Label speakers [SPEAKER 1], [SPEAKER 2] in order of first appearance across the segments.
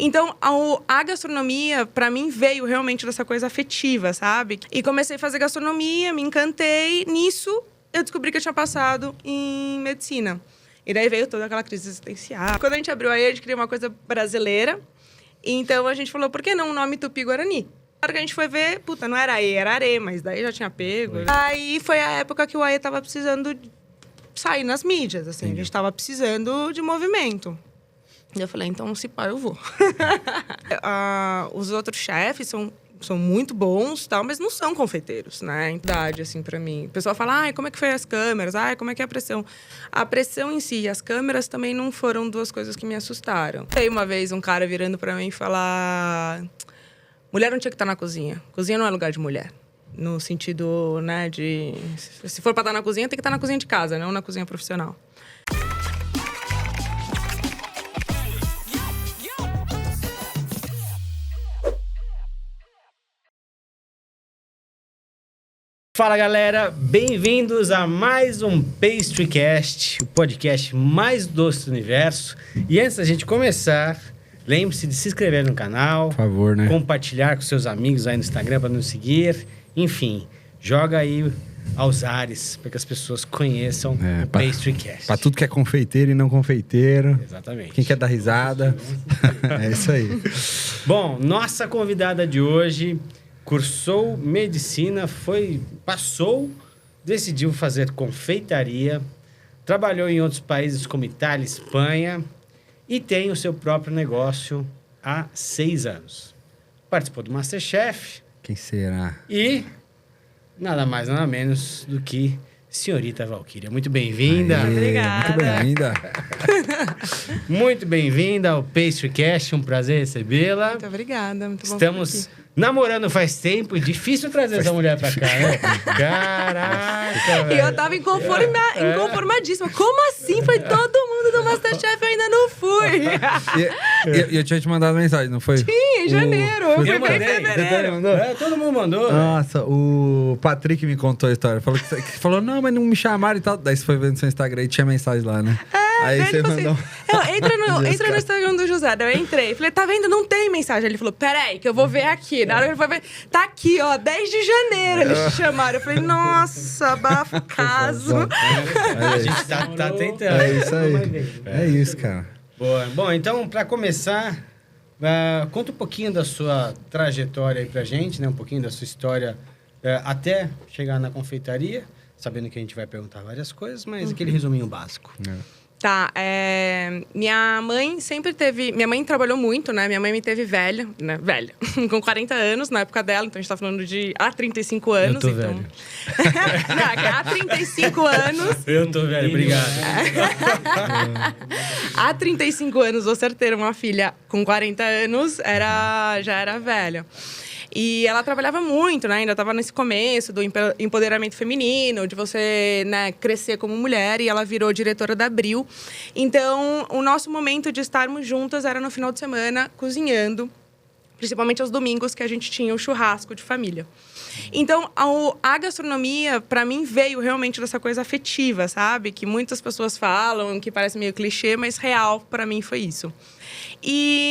[SPEAKER 1] Então, a gastronomia, para mim, veio realmente dessa coisa afetiva, sabe? E comecei a fazer gastronomia, me encantei. Nisso, eu descobri que eu tinha passado em medicina. E daí veio toda aquela crise existencial. Quando a gente abriu aí, a gente queria uma coisa brasileira. Então, a gente falou, por que não o nome Tupi-Guarani? Claro que a gente foi ver, puta, não era AE, era Are, mas daí já tinha pego. Aí foi a época que o AE tava precisando sair nas mídias, assim. Sim. A gente tava precisando de movimento. E eu falei, então, se pá, eu vou. Os outros chefes são muito bons, tal, mas não são confeiteiros, né? Idade, assim, pra mim. O pessoal fala, ai, como é que foi as câmeras? Ai, como é que é a pressão? A pressão em si e as câmeras também não foram duas coisas que me assustaram. Aí, uma vez, um cara virando pra mim e falar... Mulher não tinha que estar na cozinha. Cozinha não é lugar de mulher. No sentido, né, de... Se for pra estar na cozinha, tem que estar na cozinha de casa, não na cozinha profissional.
[SPEAKER 2] Fala, galera! Bem-vindos a mais um Pastrycast, o podcast mais doce do universo. E antes da gente começar, lembre-se de se inscrever no canal.
[SPEAKER 3] Por favor, né?
[SPEAKER 2] Compartilhar com seus amigos aí no Instagram para nos seguir. Enfim, joga aí aos ares para que as pessoas conheçam o Pastrycast.
[SPEAKER 3] Para tudo que é confeiteiro e não confeiteiro.
[SPEAKER 2] Exatamente.
[SPEAKER 3] Quem quer dar risada. É isso aí.
[SPEAKER 2] Bom, nossa convidada de hoje... Cursou medicina, decidiu fazer confeitaria, trabalhou em outros países como Itália, Espanha e tem o seu próprio negócio há 6 anos. Participou do MasterChef.
[SPEAKER 3] Quem será?
[SPEAKER 2] E nada mais, nada menos do que senhorita Valquíria. Muito bem-vinda.
[SPEAKER 1] Obrigada.
[SPEAKER 3] Muito bem-vinda.
[SPEAKER 2] Muito bem-vinda ao Pastrycast, um prazer recebê-la.
[SPEAKER 1] Muito obrigada, muito bom.
[SPEAKER 2] Estamos namorando faz tempo, difícil trazer essa mulher pra cá, né? Caraca,
[SPEAKER 1] E eu tava inconformadíssima. Como assim? Foi todo mundo do MasterChef, eu ainda não fui.
[SPEAKER 3] E eu tinha te mandado mensagem, não foi?
[SPEAKER 1] Sim, em janeiro. Eu fui bem em fevereiro.
[SPEAKER 3] Mandou?
[SPEAKER 2] Todo mundo mandou.
[SPEAKER 3] Nossa, o Patrick me contou a história. Falou, não, mas não me chamaram e tal. Daí você foi vendo seu Instagram e tinha mensagem lá, né? Aí você mandou...
[SPEAKER 1] Entra no Instagram do José. Daí eu entrei. Falei, tá vendo? Não tem mensagem. Ele falou, peraí, que eu vou ver aqui. Na hora que ele foi ver, tá aqui, ó, 10 de janeiro eles chamaram. Eu falei, nossa, abafo o caso.
[SPEAKER 2] A gente tá tentando.
[SPEAKER 3] É isso aí. É isso, cara.
[SPEAKER 2] Boa. Bom, então, pra começar, conta um pouquinho da sua trajetória aí pra gente, né? Um pouquinho da sua história até chegar na confeitaria, sabendo que a gente vai perguntar várias coisas, mas aquele resuminho básico.
[SPEAKER 1] Tá, minha mãe sempre teve... Minha mãe trabalhou muito, né? Minha mãe me teve velha, né? Velha. Com 40 anos, na época dela. Então, a gente tá falando de há 35 anos.
[SPEAKER 2] Eu tô velho.
[SPEAKER 1] Não, há 35 anos...
[SPEAKER 2] Eu tô velho, obrigado.
[SPEAKER 1] Há 35 anos, você ter uma filha com 40 anos já era velha. E ela trabalhava muito, né? Ainda estava nesse começo do empoderamento feminino, de você, né, crescer como mulher. E ela virou diretora da Abril. Então, o nosso momento de estarmos juntas era no final de semana, cozinhando. Principalmente aos domingos, que a gente tinha o churrasco de família. Então, a gastronomia, para mim, veio realmente dessa coisa afetiva, sabe? Que muitas pessoas falam, que parece meio clichê, mas real, para mim, foi isso.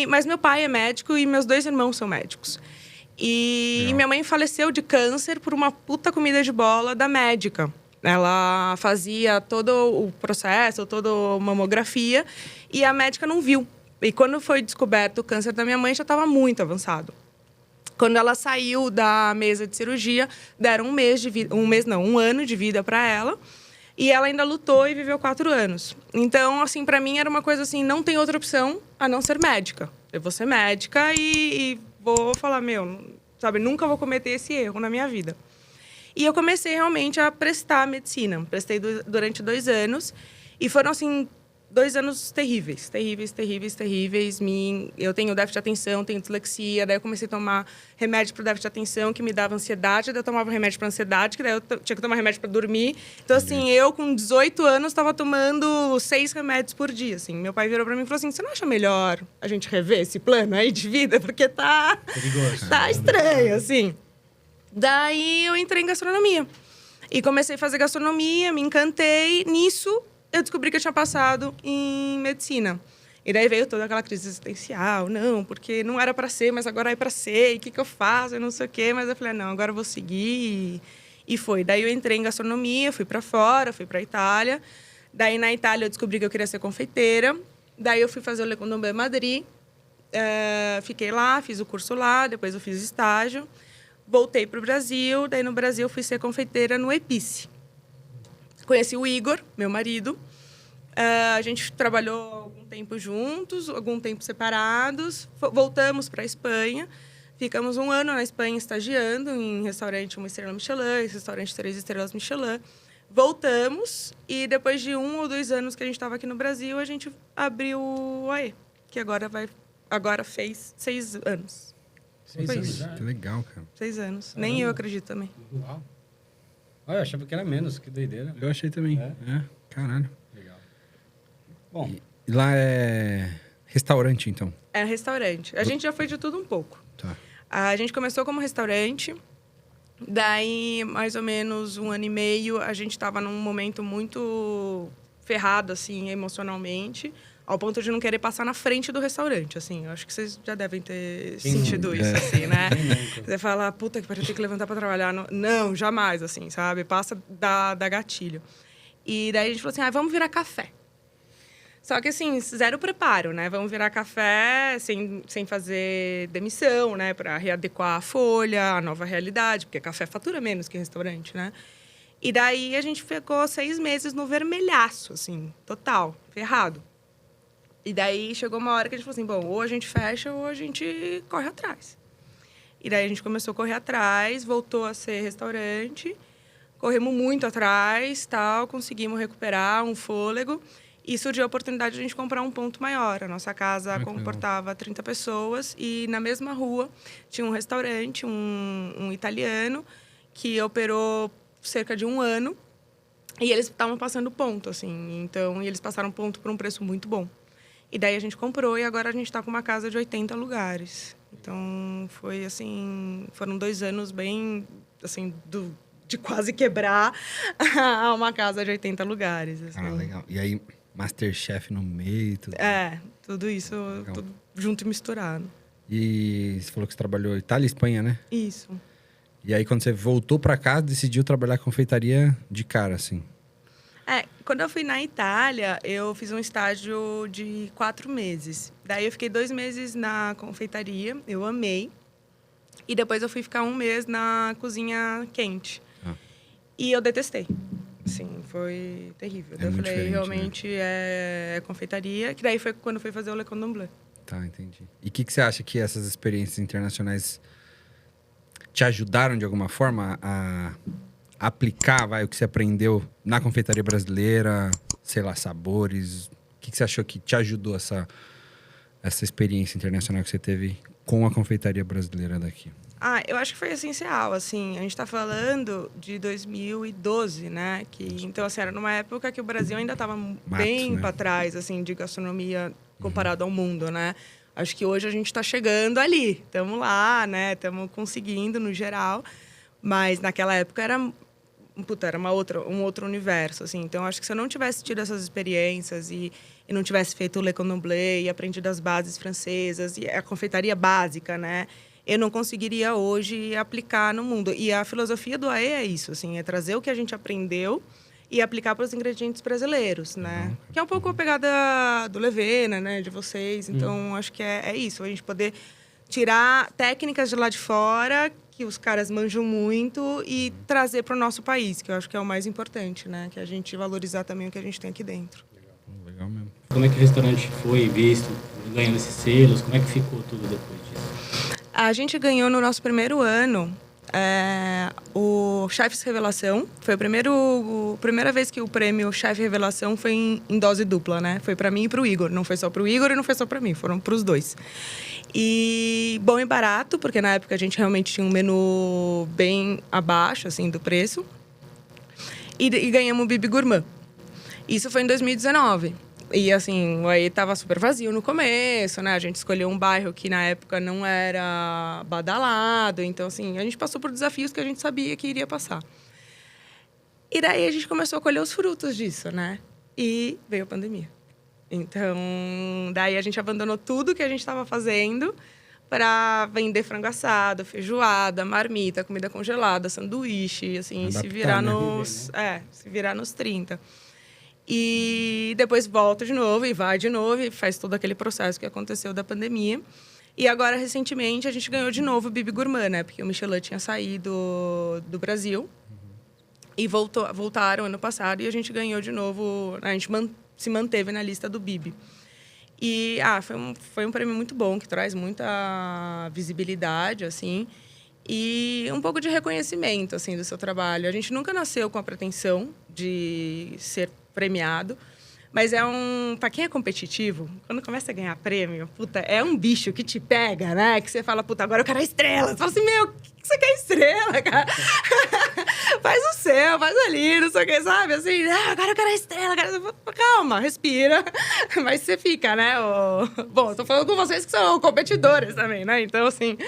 [SPEAKER 1] Mas meu pai é médico e meus 2 irmãos são médicos. E minha mãe faleceu de câncer por uma puta comida de bola da médica. Ela fazia todo o processo, toda a mamografia, e a médica não viu. E quando foi descoberto o câncer da minha mãe, já estava muito avançado. Quando ela saiu da mesa de cirurgia, deram um ano de vida para ela. E ela ainda lutou e viveu 4 anos. Então, assim, para mim era uma coisa assim, não tem outra opção a não ser médica. Eu vou ser médica e vou falar, sabe, nunca vou cometer esse erro na minha vida. E eu comecei realmente a prestar medicina. Prestei durante 2 anos. E foram, assim, 2 anos terríveis. Eu tenho déficit de atenção, tenho dislexia. Daí eu comecei a tomar remédio para o déficit de atenção, que me dava ansiedade. Daí eu tomava remédio para ansiedade, que daí eu tinha que tomar remédio para dormir. Então, assim, eu com 18 anos estava tomando 6 remédios por dia, assim. Meu pai virou para mim e falou assim, você não acha melhor a gente rever esse plano aí de vida? Porque tá estranho, assim. Daí eu entrei em gastronomia. E comecei a fazer gastronomia, me encantei. Nisso, eu descobri que eu tinha passado em medicina. E daí veio toda aquela crise existencial. Não, porque não era para ser, mas agora é para ser. E o que eu faço? Eu não sei o quê. Mas eu falei, não, agora eu vou seguir. E foi. Daí eu entrei em gastronomia, fui para fora, fui para Itália. Daí na Itália eu descobri que eu queria ser confeiteira. Daí eu fui fazer o Le Cordon Bleu em Madrid. Fiquei lá, fiz o curso lá, depois eu fiz estágio. Voltei para o Brasil. Daí no Brasil eu fui ser confeiteira no Epice. Conheci o Igor, meu marido. A gente trabalhou algum tempo juntos, algum tempo separados. Voltamos para a Espanha. Ficamos 1 ano na Espanha estagiando em restaurante 1 estrela Michelin, restaurante 3 estrelas Michelin. Voltamos e depois de 1 ou 2 anos que a gente estava aqui no Brasil, a gente abriu o AE, que agora fez 6 anos.
[SPEAKER 2] 6 anos já?
[SPEAKER 3] Que legal, cara.
[SPEAKER 1] 6 anos. Nem eu acredito também.
[SPEAKER 2] Uau. Olha, eu achava que era menos, que doideira.
[SPEAKER 3] Eu achei também. Caralho.
[SPEAKER 2] Legal. Bom.
[SPEAKER 3] E lá é restaurante, então?
[SPEAKER 1] É restaurante. A gente já foi de tudo um pouco.
[SPEAKER 3] Tá.
[SPEAKER 1] A gente começou como restaurante. Daí, mais ou menos 1 ano e meio, a gente estava num momento muito ferrado, assim, emocionalmente, ao ponto de não querer passar na frente do restaurante, assim. Eu acho que vocês já devem ter sentido isso, assim, né? Você fala, puta que pariu, eu tenho que levantar para trabalhar. Não, jamais, assim, sabe? Passa da gatilho. E daí a gente falou assim, vamos virar café. Só que, assim, zero preparo, né? Vamos virar café sem fazer demissão, né? Para readequar a folha, a nova realidade. Porque café fatura menos que restaurante, né? E daí a gente ficou 6 meses no vermelhaço, assim, total, ferrado. E daí chegou uma hora que a gente falou assim, bom, ou a gente fecha ou a gente corre atrás. E daí a gente começou a correr atrás, voltou a ser restaurante. Corremos muito atrás, tal, conseguimos recuperar um fôlego. E surgiu a oportunidade de a gente comprar um ponto maior. A nossa casa comportava 30 pessoas e na mesma rua tinha um restaurante, um italiano, que operou cerca de 1 ano e eles estavam passando ponto, assim. Então, eles passaram ponto por um preço muito bom. E daí a gente comprou e agora a gente está com uma casa de 80 lugares. Então, foi assim, foram 2 anos bem, assim, de quase quebrar a uma casa de 80 lugares. Assim.
[SPEAKER 3] Legal. E aí... Masterchef no meio, tudo.
[SPEAKER 1] Tudo isso tudo junto e misturado.
[SPEAKER 3] E você falou que você trabalhou Itália e Espanha, né?
[SPEAKER 1] Isso.
[SPEAKER 3] E aí, quando você voltou pra casa, decidiu trabalhar com confeitaria de cara, assim?
[SPEAKER 1] Quando eu fui na Itália, eu fiz um estágio de 4 meses. Daí eu fiquei 2 meses na confeitaria, eu amei. E depois eu fui ficar 1 mês na cozinha quente. E eu detestei. Sim, foi terrível. Eu falei, realmente, né? É confeitaria. Que daí foi quando fui fazer o Le Cordon Bleu.
[SPEAKER 3] Tá, entendi. E o que você acha que essas experiências internacionais te ajudaram, de alguma forma, a aplicar, o que você aprendeu na confeitaria brasileira? Sei lá, sabores. O que você achou que te ajudou essa experiência internacional que você teve com a confeitaria brasileira daqui?
[SPEAKER 1] Eu acho que foi essencial, assim, a gente está falando de 2012, né? Então, assim, era numa época que o Brasil ainda estava bem para trás, assim, de gastronomia comparado ao mundo, né? Acho que hoje a gente está chegando ali, estamos lá, né? Estamos conseguindo, no geral, mas naquela época era um outro universo, assim. Então, acho que se eu não tivesse tido essas experiências e não tivesse feito o Le Cordon Bleu e aprendido as bases francesas e a confeitaria básica, né? Eu não conseguiria hoje aplicar no mundo. E a filosofia do AE é isso, assim, é trazer o que a gente aprendeu e aplicar para os ingredientes brasileiros, né? Que é um pouco a pegada do Levena, né, de vocês. Então, acho que é isso, a gente poder tirar técnicas de lá de fora, que os caras manjam muito, e trazer para o nosso país, que eu acho que é o mais importante, né? Que a gente valorizar também o que a gente tem aqui dentro.
[SPEAKER 3] Legal mesmo.
[SPEAKER 4] Como é que o restaurante foi visto, ganhando esses selos? Como é que ficou tudo depois disso?
[SPEAKER 1] A gente ganhou no nosso primeiro ano o Chefs Revelação. Foi a primeira vez que o prêmio Chef Revelação foi em dose dupla, né? Foi para mim e para o Igor. Não foi só para o Igor e não foi só para mim, foram para os dois. E bom e barato, porque na época a gente realmente tinha um menu bem abaixo, assim, do preço. E ganhamos o Bibi Gourmand. Isso foi em 2019. E, assim, aí tava super vazio no começo, né? A gente escolheu um bairro que, na época, não era badalado. Então, assim, a gente passou por desafios que a gente sabia que iria passar. E daí, a gente começou a colher os frutos disso, né? E veio a pandemia. Então, daí a gente abandonou tudo que a gente estava fazendo para vender frango assado, feijoada, marmita, comida congelada, sanduíche, assim,
[SPEAKER 3] Adaptar,
[SPEAKER 1] se virar
[SPEAKER 3] né?
[SPEAKER 1] se virar nos 30. E depois volta de novo e vai de novo e faz todo aquele processo que aconteceu da pandemia. E agora, recentemente, a gente ganhou de novo o Bibi Gourmand, né? Porque o Michelin tinha saído do Brasil. E voltaram ano passado e a gente ganhou de novo. A gente se manteve na lista do Bibi. E foi um prêmio muito bom, que traz muita visibilidade, assim. E um pouco de reconhecimento, assim, do seu trabalho. A gente nunca nasceu com a pretensão de ser premiado. Mas para quem é competitivo, quando começa a ganhar prêmio, puta, é um bicho que te pega, né? Que você fala, puta, agora eu quero a estrela. Você fala assim, meu, o que você quer estrela, cara? Faz o seu, faz ali, não sei o que, sabe? Assim, agora eu quero a estrela. Calma, respira. Mas você fica, né? Bom, tô falando com vocês que são competidores também, né? Então, assim...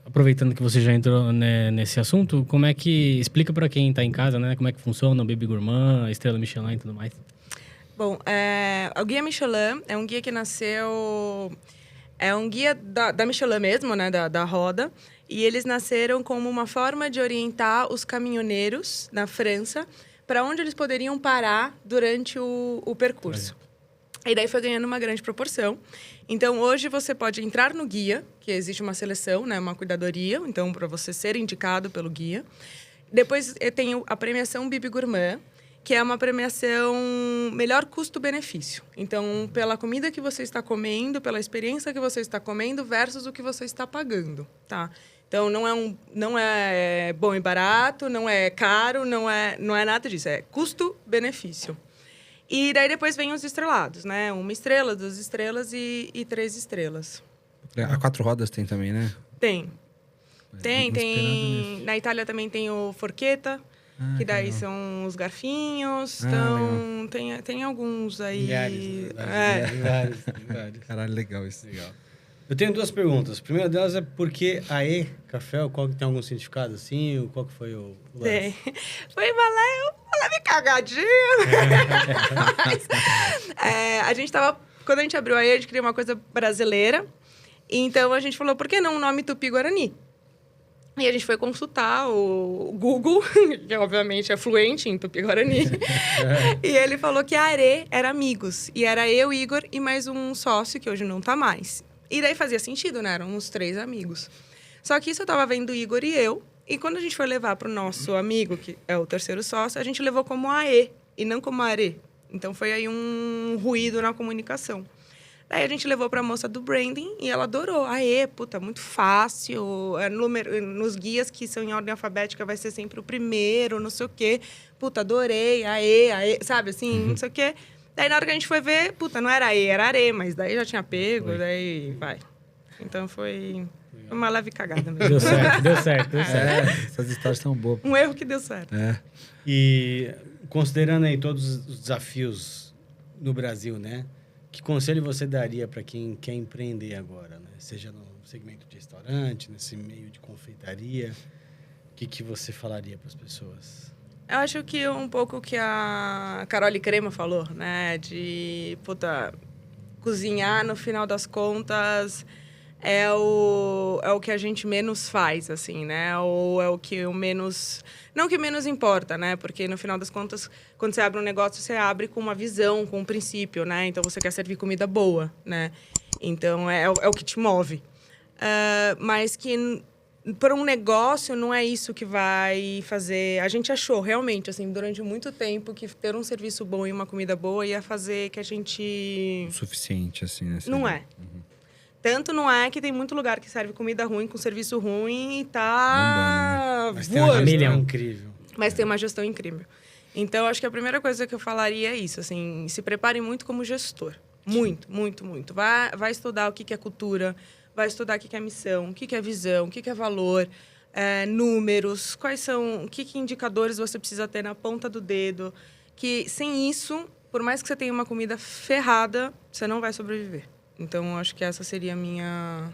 [SPEAKER 5] Aproveitando que você já entrou, né, nesse assunto, como é que... Explica pra quem tá em casa, né? Como é que funciona o Bibi Gourmand, a Estrela Michelin e tudo mais.
[SPEAKER 1] Bom, o Guia Michelin é um guia que nasceu... É um guia da Michelin mesmo, né? Da roda. E eles nasceram como uma forma de orientar os caminhoneiros na França para onde eles poderiam parar durante o percurso. E daí foi ganhando uma grande proporção. Então, hoje você pode entrar no guia, que existe uma seleção, né? Uma cuidadoria, então, para você ser indicado pelo guia. Depois, tem a premiação Bibi Gourmand, que é uma premiação melhor custo-benefício. Então, pela comida que você está comendo, pela experiência que você está comendo versus o que você está pagando, tá? Então, não é bom e barato, não é caro, não é nada disso. É custo-benefício. E daí depois vem os estrelados, né? 1 estrela, 2 estrelas e 3 estrelas.
[SPEAKER 3] A 4 rodas tem também, né?
[SPEAKER 1] Tem. Tem.
[SPEAKER 3] Inspirado
[SPEAKER 1] Na Itália também tem o Forchetta, que daí
[SPEAKER 3] legal.
[SPEAKER 1] são os garfinhos.
[SPEAKER 3] Legal.
[SPEAKER 1] Então, tem alguns aí.
[SPEAKER 2] Milhares.
[SPEAKER 3] Caralho, legal isso.
[SPEAKER 2] Legal. Eu tenho 2 perguntas. A primeira delas é porque AE Café, qual que tem algum significado assim? Qual que foi o lance?
[SPEAKER 1] Tem. Foi uma leve cagadinha. Mas, a gente tava... Quando a gente abriu a AE, a gente queria uma coisa brasileira. Então, a gente falou, por que não o nome Tupi-Guarani? E a gente foi consultar o Google, que obviamente é fluente em Tupi-Guarani. E ele falou que a Are era amigos. E era eu, Igor e mais um sócio, que hoje não tá mais. E daí fazia sentido, né? Eram uns 3 amigos. Só que isso eu tava vendo o Igor e eu. E quando a gente foi levar pro nosso amigo, que é o terceiro sócio, a gente levou como AE e não como Are. Então foi aí um ruído na comunicação. Daí a gente levou para a moça do branding e ela adorou. Aê, puta, muito fácil. Nos guias que são em ordem alfabética vai ser sempre o primeiro, não sei o quê. Puta, adorei. Aê, sabe assim, não sei o quê. Daí na hora que a gente foi ver, puta, não era aê, era are, mas daí já tinha pego, daí vai. Então foi uma leve cagada mesmo.
[SPEAKER 5] Deu certo.
[SPEAKER 3] Essas histórias são boas.
[SPEAKER 1] Um erro que deu certo.
[SPEAKER 2] E considerando aí todos os desafios no Brasil, né? Que conselho você daria para quem quer empreender agora, né? Seja no segmento de restaurante, nesse meio de confeitaria, o que você falaria para as pessoas?
[SPEAKER 1] Eu acho que um pouco o que a Carole Crema falou, né? De, puta, cozinhar, no final das contas, é o que a gente menos faz, assim, né? Ou é o que o menos... Não que menos importa, né? Porque, no final das contas, quando você abre um negócio, você abre com uma visão, com um princípio, né? Então, você quer servir comida boa, né? Então, é o que te move. Mas que, para um negócio, não é isso que vai fazer... A gente achou, realmente, assim, durante muito tempo, que ter um serviço bom e uma comida boa ia fazer que a gente...
[SPEAKER 3] Suficiente, assim, né?
[SPEAKER 1] Não é. Tanto não é que tem muito lugar que serve comida ruim com serviço ruim e tá...
[SPEAKER 2] Mas tem uma
[SPEAKER 1] voando.
[SPEAKER 2] gestão incrível.
[SPEAKER 1] Mas tem uma gestão incrível. Então, acho que a primeira coisa que eu falaria é isso, assim, se prepare muito como gestor. Muito, muito, muito. Vai estudar o que é cultura, vai estudar o que é missão, o que é visão, o que é valor, números, quais são, que indicadores você precisa ter na ponta do dedo. Que sem isso, por mais que você tenha uma comida ferrada, você não vai sobreviver. Então, acho que essa seria a minha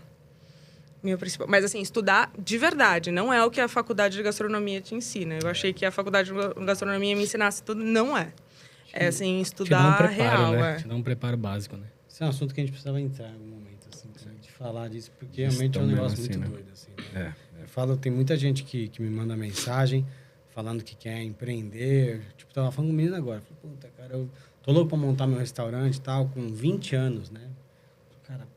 [SPEAKER 1] principal... Mas, assim, estudar de verdade. Não é o que a faculdade de gastronomia te ensina. Eu achei que a faculdade de gastronomia me ensinasse tudo. Não é. É assim,
[SPEAKER 5] Te dá um
[SPEAKER 1] estudar
[SPEAKER 5] preparo,
[SPEAKER 1] real,
[SPEAKER 5] né?
[SPEAKER 1] é.
[SPEAKER 5] Te dá um preparo básico, né?
[SPEAKER 2] Isso é um assunto que a gente precisava entrar em algum momento, assim, de falar disso, porque realmente é um
[SPEAKER 3] Estão
[SPEAKER 2] negócio
[SPEAKER 3] mesmo
[SPEAKER 2] muito
[SPEAKER 3] assim, né?
[SPEAKER 2] doido, assim, né?
[SPEAKER 3] É.
[SPEAKER 2] Eu falo, tem muita gente que me manda mensagem falando que quer empreender. Tipo, tava falando com um menino agora. Falei, puta, cara, eu tô louco pra montar meu restaurante e tal, com 20 anos, né? Cara,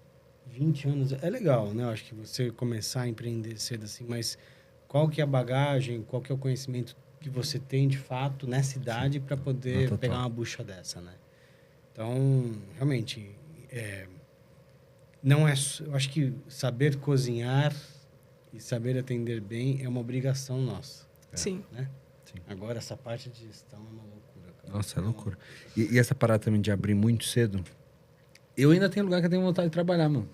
[SPEAKER 2] 20 anos é legal, né? Eu acho que você começar a empreender cedo assim, mas qual que é a bagagem, qual que é o conhecimento que você tem de fato nessa idade para poder
[SPEAKER 3] total.
[SPEAKER 2] pegar uma bucha dessa, né? Então, realmente, não é... Eu acho que saber cozinhar e saber atender bem é uma obrigação nossa,
[SPEAKER 1] Sim.
[SPEAKER 2] né?
[SPEAKER 3] Sim.
[SPEAKER 2] Agora, essa parte de gestão é uma loucura, cara.
[SPEAKER 3] Nossa, é loucura. E essa parada também de abrir muito cedo. Eu ainda tenho lugar que eu tenho vontade de trabalhar, mano.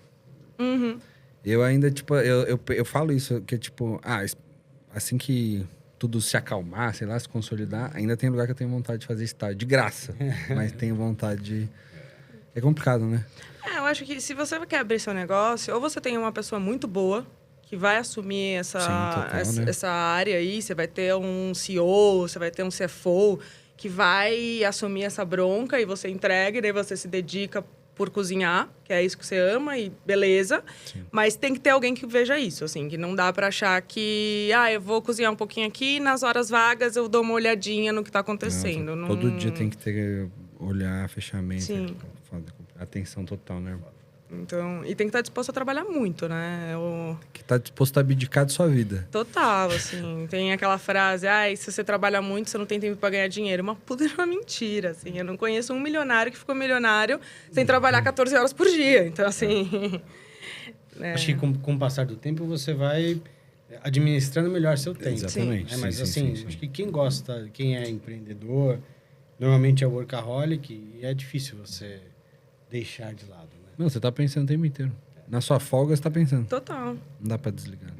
[SPEAKER 1] Uhum.
[SPEAKER 3] Eu ainda, tipo, eu falo isso, que tipo, assim que tudo se acalmar, sei lá, se consolidar, ainda tem lugar que eu tenho vontade de fazer estágio, de graça. Mas tenho vontade de... É complicado, né?
[SPEAKER 1] Eu acho que se você quer abrir seu negócio, ou você tem uma pessoa muito boa que vai assumir
[SPEAKER 3] Sim, total, né?
[SPEAKER 1] essa área aí, você vai ter um CEO, você vai ter um CFO que vai assumir essa bronca e você entrega e daí você se dedica por cozinhar, que é isso que você ama e beleza.
[SPEAKER 3] Sim.
[SPEAKER 1] Mas tem que ter alguém que veja isso, assim, que não dá para achar que, eu vou cozinhar um pouquinho aqui, nas horas vagas eu dou uma olhadinha no que tá acontecendo.
[SPEAKER 3] Não, todo dia tem que ter olhar, fechamento.
[SPEAKER 1] Sim.
[SPEAKER 3] Atenção total, né?
[SPEAKER 1] Então, e tem que estar disposto a trabalhar muito, né?
[SPEAKER 3] Que tá disposto a abdicar de sua vida.
[SPEAKER 1] Total, assim. Tem aquela frase, se você trabalha muito, você não tem tempo para ganhar dinheiro. Uma puta de uma mentira, assim. Eu não conheço um milionário que ficou milionário sem trabalhar 14 horas por dia. Então, assim...
[SPEAKER 2] Acho que com o passar do tempo, você vai administrando melhor seu tempo.
[SPEAKER 3] Exatamente.
[SPEAKER 2] Né? Mas,
[SPEAKER 3] sim,
[SPEAKER 2] assim,
[SPEAKER 3] sim.
[SPEAKER 2] acho que quem gosta, quem é empreendedor, normalmente é workaholic e é difícil você deixar de lado, né?
[SPEAKER 3] Não, você tá pensando o tempo inteiro. Na sua folga, você tá pensando.
[SPEAKER 1] Total.
[SPEAKER 3] Não dá pra desligar.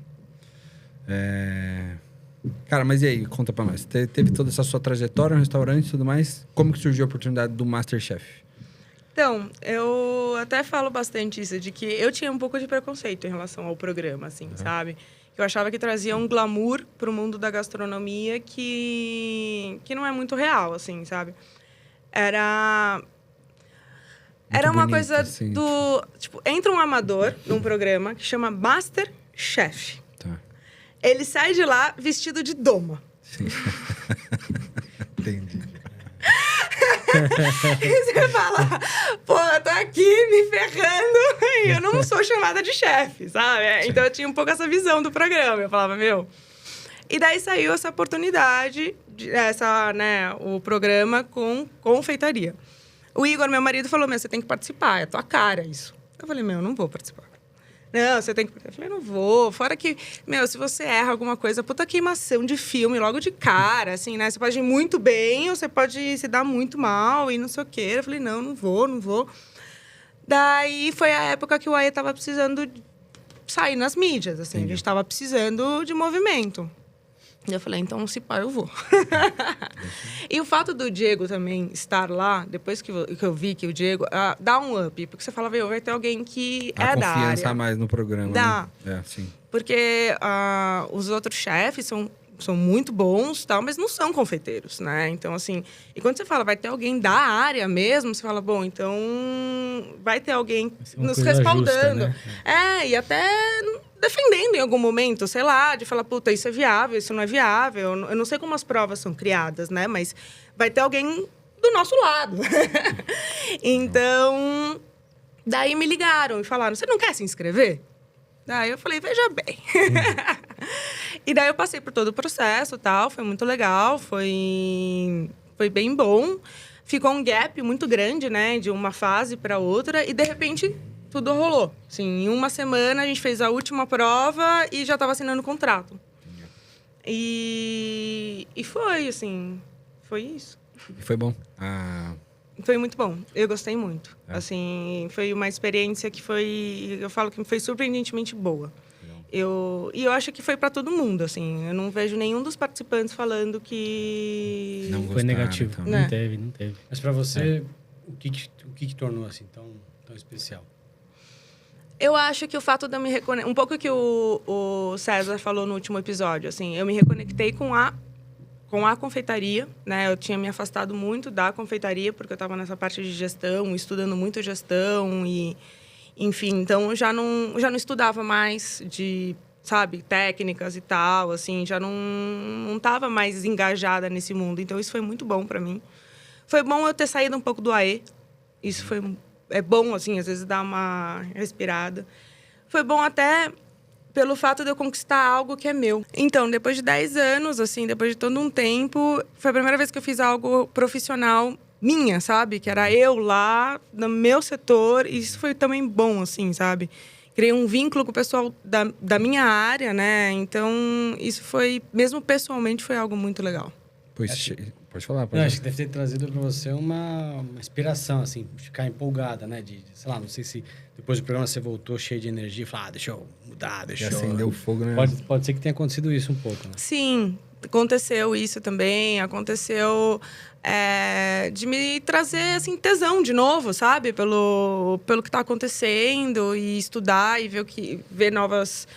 [SPEAKER 3] Cara, mas e aí? Conta pra nós. Teve toda essa sua trajetória no restaurante e tudo mais. Como que surgiu a oportunidade do Masterchef?
[SPEAKER 1] Então, eu até falo bastante isso, de que eu tinha um pouco de preconceito em relação ao programa, assim, sabe? Eu achava que trazia um glamour pro mundo da gastronomia que não é muito real, assim, sabe? Era uma
[SPEAKER 3] bonito,
[SPEAKER 1] coisa
[SPEAKER 3] assim,
[SPEAKER 1] do... Tipo, entra um amador num programa que chama Masterchef.
[SPEAKER 3] Tá.
[SPEAKER 1] Ele sai de lá vestido de doma.
[SPEAKER 3] Sim. Entendi.
[SPEAKER 1] E você fala, pô, eu tô aqui me ferrando e eu não sou chamada de chefe, sabe? Então eu tinha um pouco essa visão do programa. Eu falava, meu... E daí saiu essa oportunidade, o programa com confeitaria. O Igor, meu marido, falou, você tem que participar, é tua cara isso. Eu falei, eu não vou participar. Não, você tem que... Eu falei, não vou. Fora que, se você erra alguma coisa, puta queimação de filme logo de cara, assim, né? Você pode ir muito bem ou você pode se dar muito mal e não sei o quê. Eu falei, não vou. Daí foi a época que o AE tava precisando sair nas mídias, assim.
[SPEAKER 3] Entendi.
[SPEAKER 1] A gente tava precisando de movimento. E eu falei, então, se pá, eu vou. E o fato do Diego também estar lá, depois que eu vi que o Diego... dá um up, porque você fala, vai ter alguém que
[SPEAKER 3] A
[SPEAKER 1] é da área.
[SPEAKER 3] confiança a mais no programa,
[SPEAKER 1] Dá.
[SPEAKER 3] né? Sim.
[SPEAKER 1] Porque os outros chefes são muito bons, tal, mas não são confeiteiros, né? Então, assim... E quando você fala, vai ter alguém da área mesmo, você fala, bom, então... Vai ter alguém nos respaldando.
[SPEAKER 5] Justa, né?
[SPEAKER 1] E até... defendendo em algum momento, sei lá, de falar, puta, isso é viável, isso não é viável. Eu não sei como as provas são criadas, né? Mas vai ter alguém do nosso lado. Então, daí me ligaram e falaram, você não quer se inscrever? Daí eu falei, veja bem. E daí eu passei por todo o processo e tal, foi muito legal, foi bem bom. Ficou um gap muito grande, né, de uma fase para outra, e de repente... tudo rolou. Assim, em uma semana, a gente fez a última prova e já estava assinando o contrato. E foi, assim... Foi isso.
[SPEAKER 3] E foi bom.
[SPEAKER 1] Foi muito bom. Eu gostei muito. Assim, foi uma experiência que foi... Eu falo que foi surpreendentemente boa. E eu acho que foi para todo mundo, assim. Eu não vejo nenhum dos participantes falando que...
[SPEAKER 3] Não
[SPEAKER 5] Foi
[SPEAKER 3] gostaram,
[SPEAKER 5] negativo.
[SPEAKER 3] então.
[SPEAKER 5] Não teve.
[SPEAKER 2] Mas para você, o que tornou assim tão especial?
[SPEAKER 1] Eu acho que o fato de eu me reconectar... Um pouco que o César falou no último episódio, assim. Eu me reconectei com a com a confeitaria, né? Eu tinha me afastado muito da confeitaria, porque eu estava nessa parte de gestão, estudando muito gestão e... Enfim, então eu já não estudava mais de, sabe, técnicas e tal, assim, já não estava mais engajada nesse mundo. Então isso foi muito bom para mim. Foi bom eu ter saído um pouco do AE. Isso é bom, assim, às vezes dar uma respirada. Foi bom até pelo fato de eu conquistar algo que é meu. Então, depois de 10 anos, assim, depois de todo um tempo, foi a primeira vez que eu fiz algo profissional minha, sabe? Que era eu lá, no meu setor. E isso foi também bom, assim, sabe? Criei um vínculo com o pessoal da minha área, né? Então, isso foi, mesmo pessoalmente, foi algo muito legal.
[SPEAKER 3] Pode falar.
[SPEAKER 2] Não, acho que deve ter trazido para você uma inspiração, assim, ficar empolgada, né? Sei lá, não sei se depois do programa você voltou cheio de energia e falou, deixa eu mudar, deixa eu...
[SPEAKER 3] acender o fogo, né?
[SPEAKER 2] Pode ser que tenha acontecido isso um pouco, né?
[SPEAKER 1] Sim, aconteceu isso também. Aconteceu de me trazer, assim, tesão de novo, sabe? Pelo que está acontecendo e estudar e ver novas...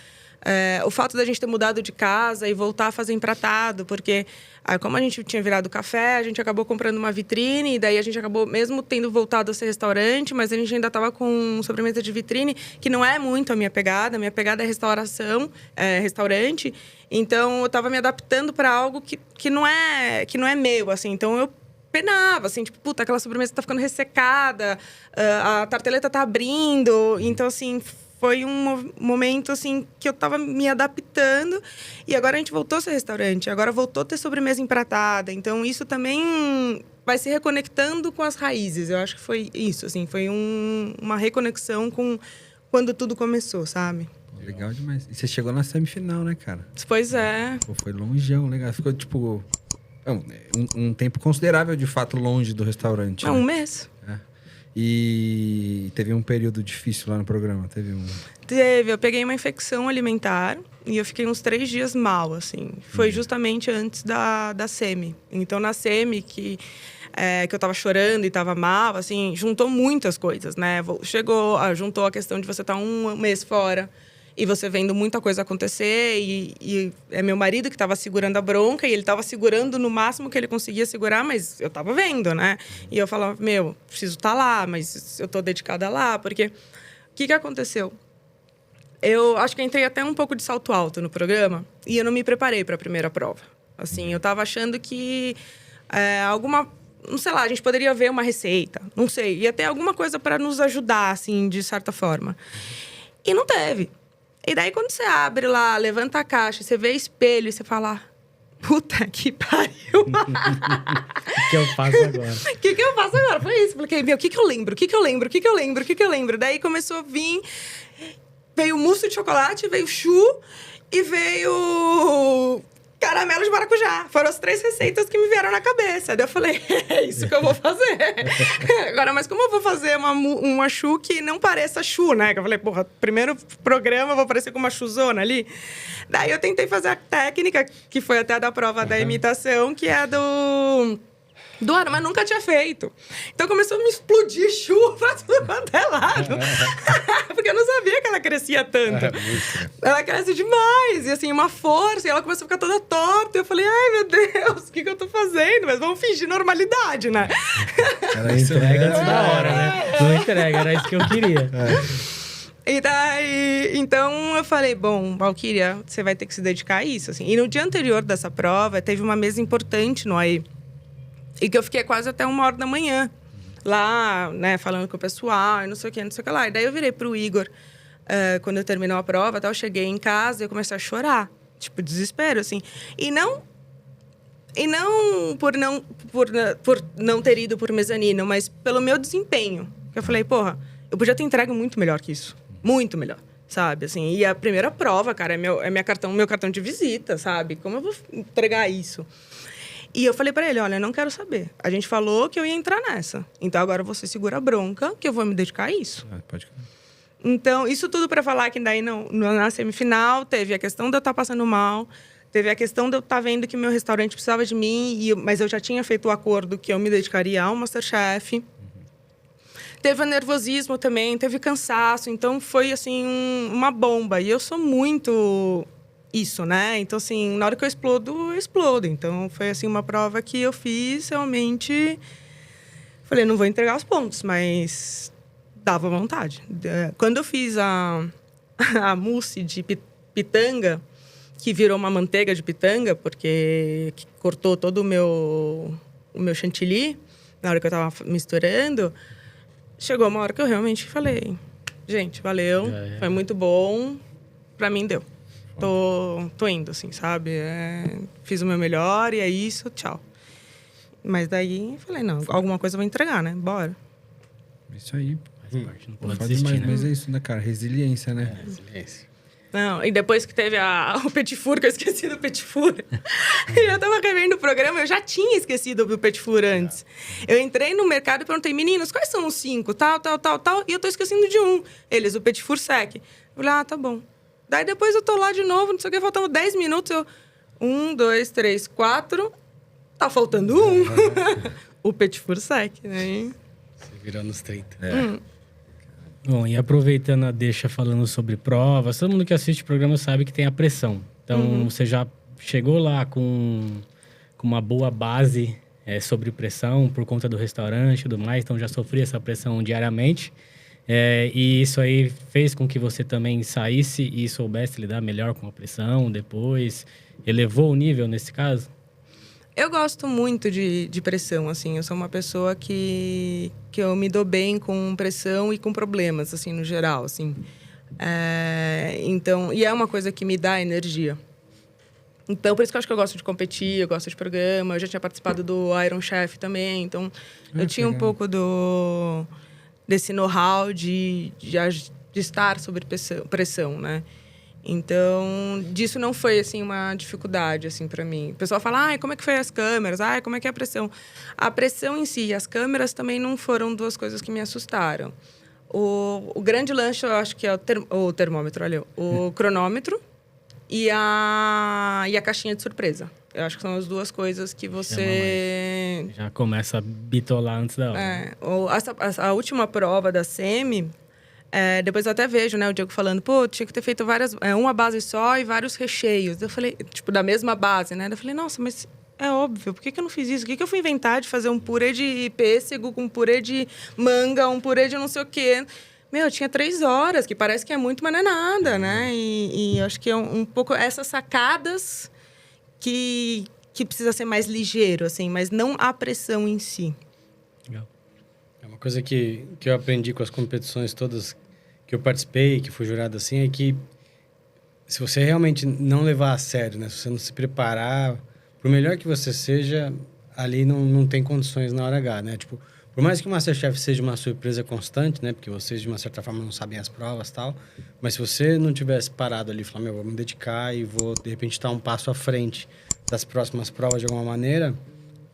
[SPEAKER 1] o fato da gente ter mudado de casa e voltar a fazer empratado, porque como a gente tinha virado café, a gente acabou comprando uma vitrine, e daí a gente acabou mesmo tendo voltado a ser restaurante, mas a gente ainda estava com sobremesa de vitrine, que não é muito a minha pegada é restauração, restaurante, então eu estava me adaptando para algo que não é meu, assim, então eu penava, assim, tipo, puta, aquela sobremesa tá ficando ressecada, a tarteleta tá abrindo, então, assim... Foi um momento, assim, que eu tava me adaptando. E agora a gente voltou a ser restaurante. Agora voltou a ter sobremesa empratada. Então, isso também vai se reconectando com as raízes. Eu acho que foi isso, assim. Foi uma reconexão com quando tudo começou, sabe?
[SPEAKER 3] Legal demais. E você chegou na semifinal, né, cara?
[SPEAKER 1] Pois é.
[SPEAKER 3] Pô, foi longeão, legal. Ficou, tipo... um tempo considerável, de fato, longe do restaurante.
[SPEAKER 1] Um mês.
[SPEAKER 3] E teve um período difícil lá no programa?
[SPEAKER 1] Teve. Eu peguei uma infecção alimentar e eu fiquei uns 3 dias mal, assim. Foi justamente antes da semi. Então, na semi, que eu tava chorando e tava mal, assim, juntou muitas coisas, né? Juntou a questão de você estar um mês fora e você vendo muita coisa acontecer, e é meu marido que estava segurando a bronca, e ele estava segurando no máximo que ele conseguia segurar, mas eu estava vendo, né? E eu falava, preciso estar lá, mas eu estou dedicada lá, porque... O que aconteceu? Eu acho que eu entrei até um pouco de salto alto no programa, e eu não me preparei para a primeira prova. Assim, eu estava achando que não sei lá, a gente poderia ver uma receita, não sei, ia ter alguma coisa para nos ajudar, assim, de certa forma. E não teve. E daí, quando você abre lá, levanta a caixa, você vê espelho e você fala... Puta que pariu!
[SPEAKER 5] O que eu faço agora?
[SPEAKER 1] O que eu faço agora? Foi isso. Porque, o que eu lembro? Daí começou a vir... Veio mousse de chocolate, veio chu e veio... caramelo de maracujá. Foram as 3 receitas que me vieram na cabeça. Daí eu falei, é isso que eu vou fazer. Agora, mas como eu vou fazer uma chu que não pareça chu, né? Que eu falei, porra, primeiro programa eu vou parecer com uma chuzona ali. Daí eu tentei fazer a técnica, que foi até a da prova da imitação, que é do ano, mas nunca tinha feito. Então começou a me explodir chuva pra tudo quanto é lado. Porque eu não sabia que ela crescia tanto. Ela cresce demais. E assim, uma força. E ela começou a ficar toda torta. E eu falei, ai, meu Deus, o que eu tô fazendo? Mas vamos fingir normalidade, né?
[SPEAKER 5] Ela entrega antes da hora, né? Não entrega, era isso que eu queria.
[SPEAKER 1] E daí, então eu falei, bom, Valquíria, você vai ter que se dedicar a isso, assim. E no dia anterior dessa prova, teve uma mesa importante no AE. E que eu fiquei quase até 1h da manhã. Lá, né, falando com o pessoal, e não sei o que lá. E daí eu virei pro Igor, quando eu terminou a prova, eu cheguei em casa e eu comecei a chorar. Tipo, desespero, assim. E não por não ter ido por mezanino, mas pelo meu desempenho. Eu falei, porra, eu podia ter entregue muito melhor que isso. Muito melhor, sabe? Assim, e a primeira prova, cara, é meu cartão de visita, sabe? Como eu vou entregar isso? E eu falei pra ele, olha, eu não quero saber. A gente falou que eu ia entrar nessa. Então, agora você segura a bronca, que eu vou me dedicar a isso.
[SPEAKER 3] Pode.
[SPEAKER 1] Então, isso tudo pra falar que daí na semifinal teve a questão de eu estar passando mal, teve a questão de eu estar vendo que meu restaurante precisava de mim, mas eu já tinha feito o acordo que eu me dedicaria ao MasterChef. Teve o nervosismo também, teve cansaço. Então, foi, assim, uma bomba. E eu sou muito isso, né? Então, assim, na hora que eu explodo. Então, foi, assim, uma prova que eu fiz realmente... Falei, não vou entregar os pontos, mas dava vontade. Quando eu fiz a mousse de pitanga, que virou uma manteiga de pitanga, porque cortou todo o meu chantilly, na hora que eu tava misturando, chegou uma hora que eu realmente falei, gente, valeu, foi muito bom, pra mim deu. Tô indo, assim, sabe? Fiz o meu melhor e é isso, tchau. Mas daí, falei, não, alguma coisa eu vou entregar, né? Bora.
[SPEAKER 3] Isso aí.
[SPEAKER 5] Faz parte, não pode
[SPEAKER 3] Faz
[SPEAKER 5] desistir,
[SPEAKER 3] demais,
[SPEAKER 5] né?
[SPEAKER 3] mas é isso, né, cara? Resiliência, né?
[SPEAKER 2] Resiliência.
[SPEAKER 1] Não, e depois que teve o Petit Four, que eu esqueci do Petit Four. Eu já tava revendo o programa, eu já tinha esquecido do Petit Four antes. Eu entrei no mercado e perguntei, meninos, quais são os 5? Tal, e eu tô esquecendo de um. Eles, o Petit Four Sec. Eu falei, tá bom. Daí depois eu tô lá de novo, não sei o que, faltando 10 minutos, 1, 2, 3, 4... Tá faltando um. O Petit Four Sec, né?
[SPEAKER 2] Você virou nos 30.
[SPEAKER 5] Bom, e aproveitando a deixa falando sobre provas, todo mundo que assiste o programa sabe que tem a pressão. Então, você já chegou lá com uma boa base sobre pressão por conta do restaurante e tudo mais, então já sofria essa pressão diariamente. E isso aí fez com que você também saísse e soubesse lidar melhor com a pressão depois, elevou o nível nesse caso?
[SPEAKER 1] Eu gosto muito de pressão, assim. Eu sou uma pessoa que eu me dou bem com pressão e com problemas, assim, no geral, assim. Então, e é uma coisa que me dá energia. Então, por isso que eu acho que eu gosto de competir, eu gosto de programa. Eu já tinha participado do Iron Chef também. Então, eu tinha um pouco desse know-how de estar sob pressão, né? Então, disso não foi, assim, uma dificuldade, assim, para mim. O pessoal fala, como é que foi as câmeras? Como é que é a pressão? A pressão em si e as câmeras também não foram duas coisas que me assustaram. O grande lanche, eu acho que é o termômetro, olha, o cronômetro e a caixinha de surpresa. Eu acho que são as duas coisas que você...
[SPEAKER 5] Já começa a bitolar antes da hora.
[SPEAKER 1] A última prova da Semi... depois eu até vejo, né, o Diego falando, tinha que ter feito uma base só e vários recheios. Eu falei, tipo, da mesma base, né? Eu falei, nossa, mas é óbvio, por que eu não fiz isso? O que eu fui inventar de fazer um purê de pêssego com um purê de manga, um purê de não sei o quê? Meu, tinha 3 horas, que parece que é muito, mas não é nada, né? E eu acho que é um pouco essas sacadas que precisa ser mais ligeiro, assim, mas não a pressão em si.
[SPEAKER 5] Legal.
[SPEAKER 2] É uma coisa que eu aprendi com as competições todas que eu participei, que fui jurado assim, é que se você realmente não levar a sério, né? Se você não se preparar, por melhor que você seja, ali não tem condições na hora H, né? Tipo, por mais que o MasterChef seja uma surpresa constante, né? Porque vocês, de uma certa forma, não sabem as provas e tal. Mas se você não tivesse parado ali e falar, vou me dedicar e vou, de repente, estar um passo à frente das próximas provas de alguma maneira,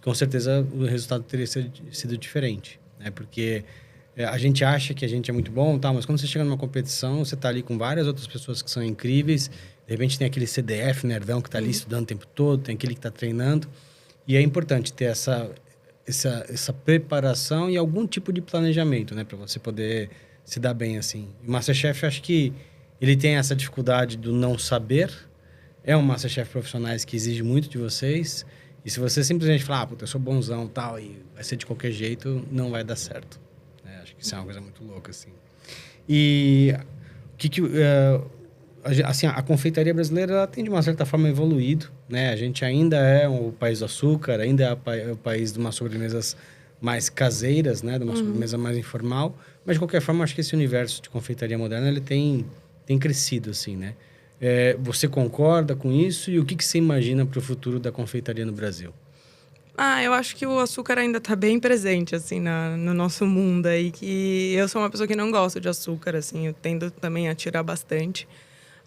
[SPEAKER 2] com certeza o resultado teria sido diferente, né? Porque a gente acha que a gente é muito bom, tá? Mas quando você chega numa competição, você tá ali com várias outras pessoas que são incríveis. De repente tem aquele CDF, nerdão, que tá ali estudando o tempo todo, tem aquele que tá treinando. E é importante ter essa preparação e algum tipo de planejamento, né? Para você poder se dar bem, assim. O MasterChef, eu acho que ele tem essa dificuldade do não saber. É um MasterChef profissionais que exige muito de vocês. E se você simplesmente falar, eu sou bonzão e tal, e vai ser de qualquer jeito, não vai dar certo. Acho que isso é uma coisa muito louca, assim. E assim, a confeitaria brasileira ela tem, de uma certa forma, evoluído, né? A gente ainda é o país do açúcar, ainda é o país de umas sobremesas mais caseiras, né? De uma sobremesa mais informal. Mas, de qualquer forma, acho que esse universo de confeitaria moderna, ele tem crescido, assim, né? Você concorda com isso? E o que você imagina para o futuro da confeitaria no Brasil?
[SPEAKER 1] Eu acho que o açúcar ainda está bem presente, assim, no nosso mundo aí, que eu sou uma pessoa que não gosta de açúcar, assim, eu tendo também a tirar bastante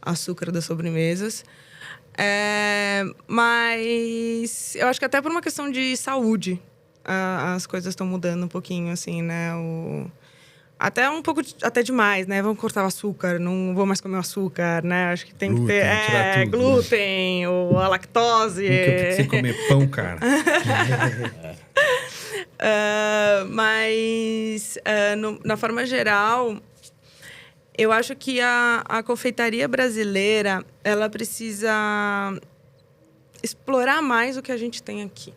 [SPEAKER 1] açúcar das sobremesas. Mas eu acho que até por uma questão de saúde, as coisas estão mudando um pouquinho, assim, né? Até um pouco, até demais, né? Vamos cortar o açúcar, não vou mais comer o açúcar, né? Acho que tem
[SPEAKER 3] Glúten,
[SPEAKER 1] que ter
[SPEAKER 3] tirar tudo,
[SPEAKER 1] glúten, ou a lactose.
[SPEAKER 3] Nunca pensei comer pão, cara.
[SPEAKER 1] Mas, na forma geral, Eu acho que a confeitaria brasileira, ela precisa explorar mais o que a gente tem aqui.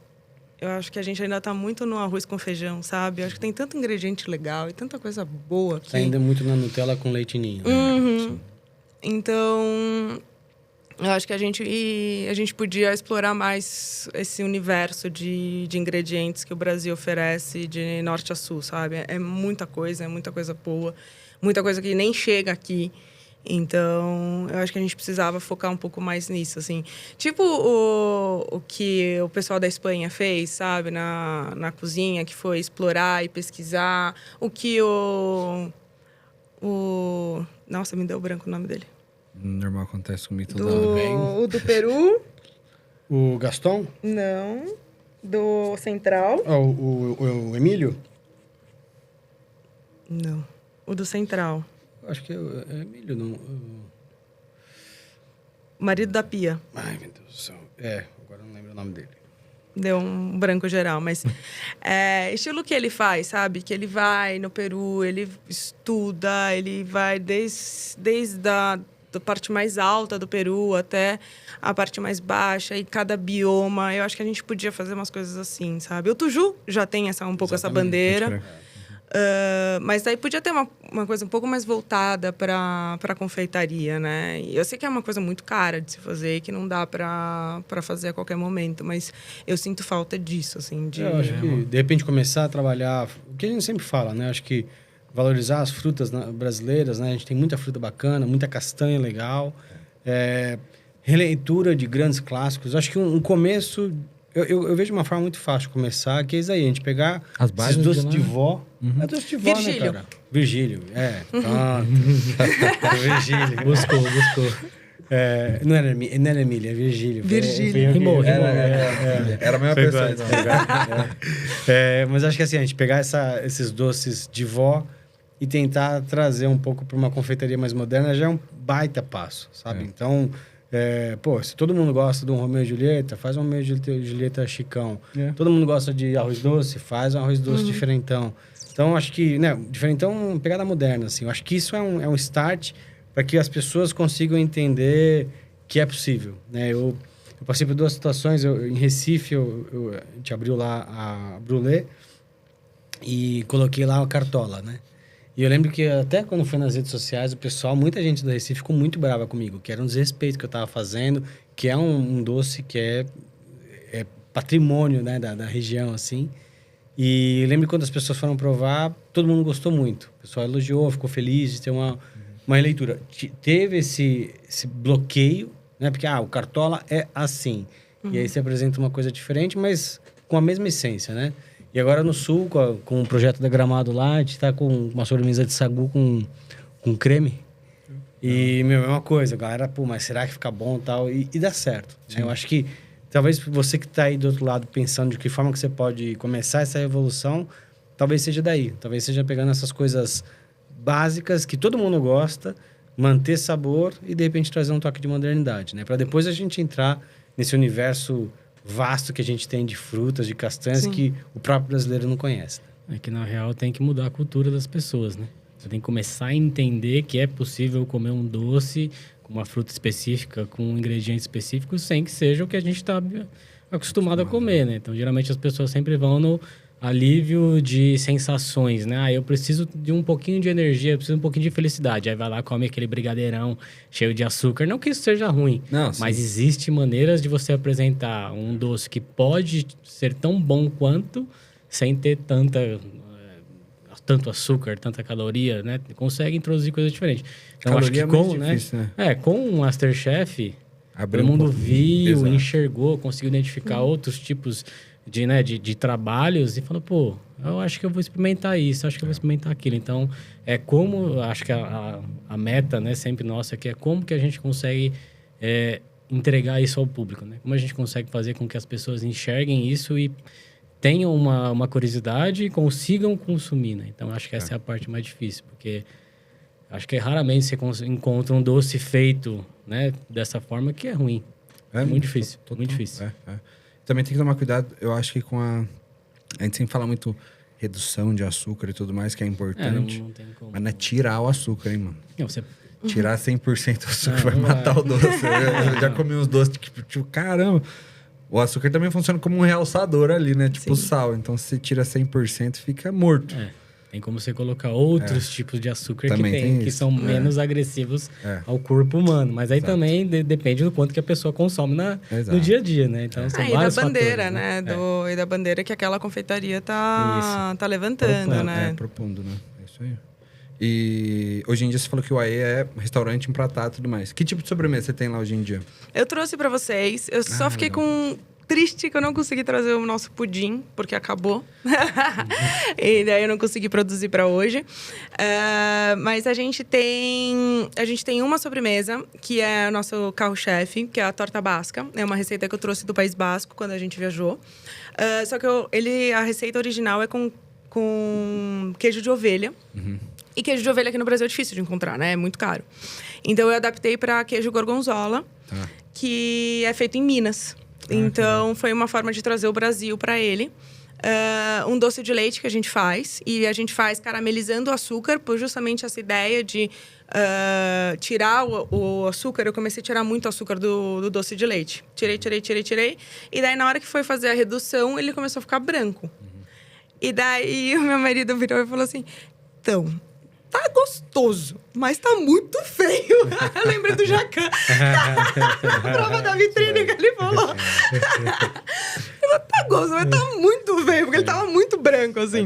[SPEAKER 1] Eu acho que a gente ainda está muito no arroz com feijão, sabe? Eu acho que tem tanto ingrediente legal e tanta coisa boa aqui.
[SPEAKER 2] Ainda muito na Nutella com leite ninho.
[SPEAKER 1] Uhum. Então, eu acho que a gente podia explorar mais esse universo de ingredientes que o Brasil oferece de norte a sul, sabe? É muita coisa boa, muita coisa que nem chega aqui. Então, eu acho que a gente precisava focar um pouco mais nisso, assim. Tipo o que o pessoal da Espanha fez, sabe? Na cozinha, que foi explorar e pesquisar. O que Nossa, me deu branco o nome dele.
[SPEAKER 3] Normal, acontece comigo toda hora.
[SPEAKER 1] O do Peru?
[SPEAKER 2] O Gaston?
[SPEAKER 1] Não. Do Central?
[SPEAKER 2] O Emílio?
[SPEAKER 1] Não. O do Central.
[SPEAKER 2] Acho que é Emílio, não.
[SPEAKER 1] O marido da Pia.
[SPEAKER 2] Ai, meu Deus do céu. Agora eu não lembro o nome dele.
[SPEAKER 1] Deu um branco geral, mas... estilo que ele faz, sabe? Que ele vai no Peru, ele estuda, ele vai desde da parte mais alta do Peru até a parte mais baixa, e cada bioma. Eu acho que a gente podia fazer umas coisas assim, sabe? O Tuju já tem essa bandeira. Mas daí podia ter uma coisa um pouco mais voltada para confeitaria, né? E eu sei que é uma coisa muito cara de se fazer e que não dá para fazer a qualquer momento, mas eu sinto falta disso, assim.
[SPEAKER 2] Eu acho que, de repente, começar a trabalhar... O que a gente sempre fala, né? Acho que valorizar as frutas brasileiras, né? A gente tem muita fruta bacana, muita castanha legal. Releitura de grandes clássicos. Acho que um começo... Eu vejo uma forma muito fácil de começar, que é isso aí, a gente pegar
[SPEAKER 3] as bases
[SPEAKER 2] esses doces de vó.
[SPEAKER 3] Uhum.
[SPEAKER 2] É doce de vó,
[SPEAKER 1] Virgílio.
[SPEAKER 2] né, cara? Virgílio, pronto. Virgílio.
[SPEAKER 5] Buscou.
[SPEAKER 2] Não era Emília, é Virgílio.
[SPEAKER 1] Virgílio.
[SPEAKER 5] Rimou.
[SPEAKER 3] Era a mesma pessoa.
[SPEAKER 2] Mas acho que assim, a gente pegar esses doces de vó e tentar trazer um pouco para uma confeitaria mais moderna já é um baita passo, sabe? Então... se todo mundo gosta de um Romeu e Julieta, faz um Romeu e Julieta chicão. Todo mundo gosta de arroz doce, faz um arroz doce diferentão. Então, acho que, né, diferentão, pegada moderna, assim. Eu acho que isso é um start para que as pessoas consigam entender que é possível, né? Eu passei por duas situações. Em Recife, a gente abriu lá a Brulé e coloquei lá a cartola, né? E eu lembro que até quando foi nas redes sociais, o pessoal, muita gente do Recife ficou muito brava comigo, que era um desrespeito que eu estava fazendo, que é um doce que é patrimônio, né, da região, assim. E eu lembro que quando as pessoas foram provar, todo mundo gostou muito. O pessoal elogiou, ficou feliz de ter uma releitura. Teve esse bloqueio, né, porque o cartola é assim. E aí você apresenta uma coisa diferente, mas com a mesma essência, né? E agora no Sul, com o projeto da Gramado lá, a gente está com uma sobremesa de sagu com creme. E, é uma coisa, galera, mas será que fica bom e tal? E dá certo. Né? Eu acho que talvez você que está aí do outro lado pensando de que forma que você pode começar essa revolução, talvez seja daí. Talvez seja pegando essas coisas básicas que todo mundo gosta, manter sabor e, de repente, trazer um toque de modernidade, né? Para depois a gente entrar nesse universo vasto que a gente tem de frutas, de castanhas, Sim. que o próprio brasileiro não conhece.
[SPEAKER 5] É que, na real, tem que mudar a cultura das pessoas, né? Você tem que começar a entender que é possível comer um doce com uma fruta específica, com ingredientes específicos, sem que seja o que a gente está acostumado a comer, né? Então, geralmente, as pessoas sempre vão no alívio de sensações, né? Eu preciso de um pouquinho de energia, eu preciso de um pouquinho de felicidade. Aí vai lá, come aquele brigadeirão cheio de açúcar. Não que isso seja ruim, mas existe maneiras de você apresentar um doce que pode ser tão bom quanto, sem ter tanto açúcar, tanta caloria, né? Consegue introduzir coisas diferentes. Então, acho que com o Masterchef, todo mundo viu, enxergou, conseguiu identificar outros tipos de trabalhos e falou, eu acho que eu vou experimentar isso, acho que eu vou experimentar aquilo. Então, acho que a meta, né, sempre nossa, que é como que a gente consegue entregar isso ao público, né? Como a gente consegue fazer com que as pessoas enxerguem isso e tenham uma curiosidade e consigam consumir, né? Então, acho que essa é a parte mais difícil, porque acho que raramente você encontra um doce feito, né, dessa forma que é ruim. É muito difícil, muito difícil.
[SPEAKER 3] Também tem que tomar cuidado, eu acho que a gente sempre fala muito redução de açúcar e tudo mais, que é importante.
[SPEAKER 5] Não tem como.
[SPEAKER 3] Mas não é tirar o açúcar, hein, mano?
[SPEAKER 5] Não, você...
[SPEAKER 3] Tirar 100% do açúcar vai matar o doce. Eu já comi uns doces, tipo, caramba. O açúcar também funciona como um realçador ali, né? Tipo sal. Então, se você tira 100%, fica morto.
[SPEAKER 5] Tem como você colocar outros tipos de açúcar
[SPEAKER 3] Também
[SPEAKER 5] que
[SPEAKER 3] isso.
[SPEAKER 5] são menos agressivos ao corpo humano. Mas aí também depende do quanto que a pessoa consome no dia a dia, né? Então, são
[SPEAKER 1] e
[SPEAKER 5] vários
[SPEAKER 1] da bandeira,
[SPEAKER 5] fatores,
[SPEAKER 1] né? E da bandeira que aquela confeitaria tá levantando, né?
[SPEAKER 3] Propondo, né? É isso aí. E hoje em dia você falou que o AE é restaurante empratado e tudo mais. Que tipo de sobremesa você tem lá hoje em dia?
[SPEAKER 1] Eu trouxe pra vocês. Eu só fiquei triste que eu não consegui trazer o nosso pudim, porque acabou. E daí eu não consegui produzir pra hoje. Mas a gente tem uma sobremesa, que é o nosso carro-chefe, que é a torta basca. É uma receita que eu trouxe do País Basco, quando a gente viajou. Só que a receita original é com queijo de ovelha. E queijo de ovelha aqui no Brasil é difícil de encontrar, né? É muito caro. Então, eu adaptei para queijo gorgonzola, que é feito em Minas. Então, foi uma forma de trazer o Brasil para ele. Um doce de leite que a gente faz. E a gente faz caramelizando o açúcar, por justamente essa ideia de tirar o açúcar. Eu comecei a tirar muito açúcar do doce de leite. Tirei. E daí, na hora que foi fazer a redução, ele começou a ficar branco. E daí, o meu marido virou e falou assim... Então... Tá gostoso, mas tá muito feio. Eu lembrei do Jacan. A prova da vitrine que ele falou. Tá gostoso, mas tá muito feio, porque ele tava muito branco, assim.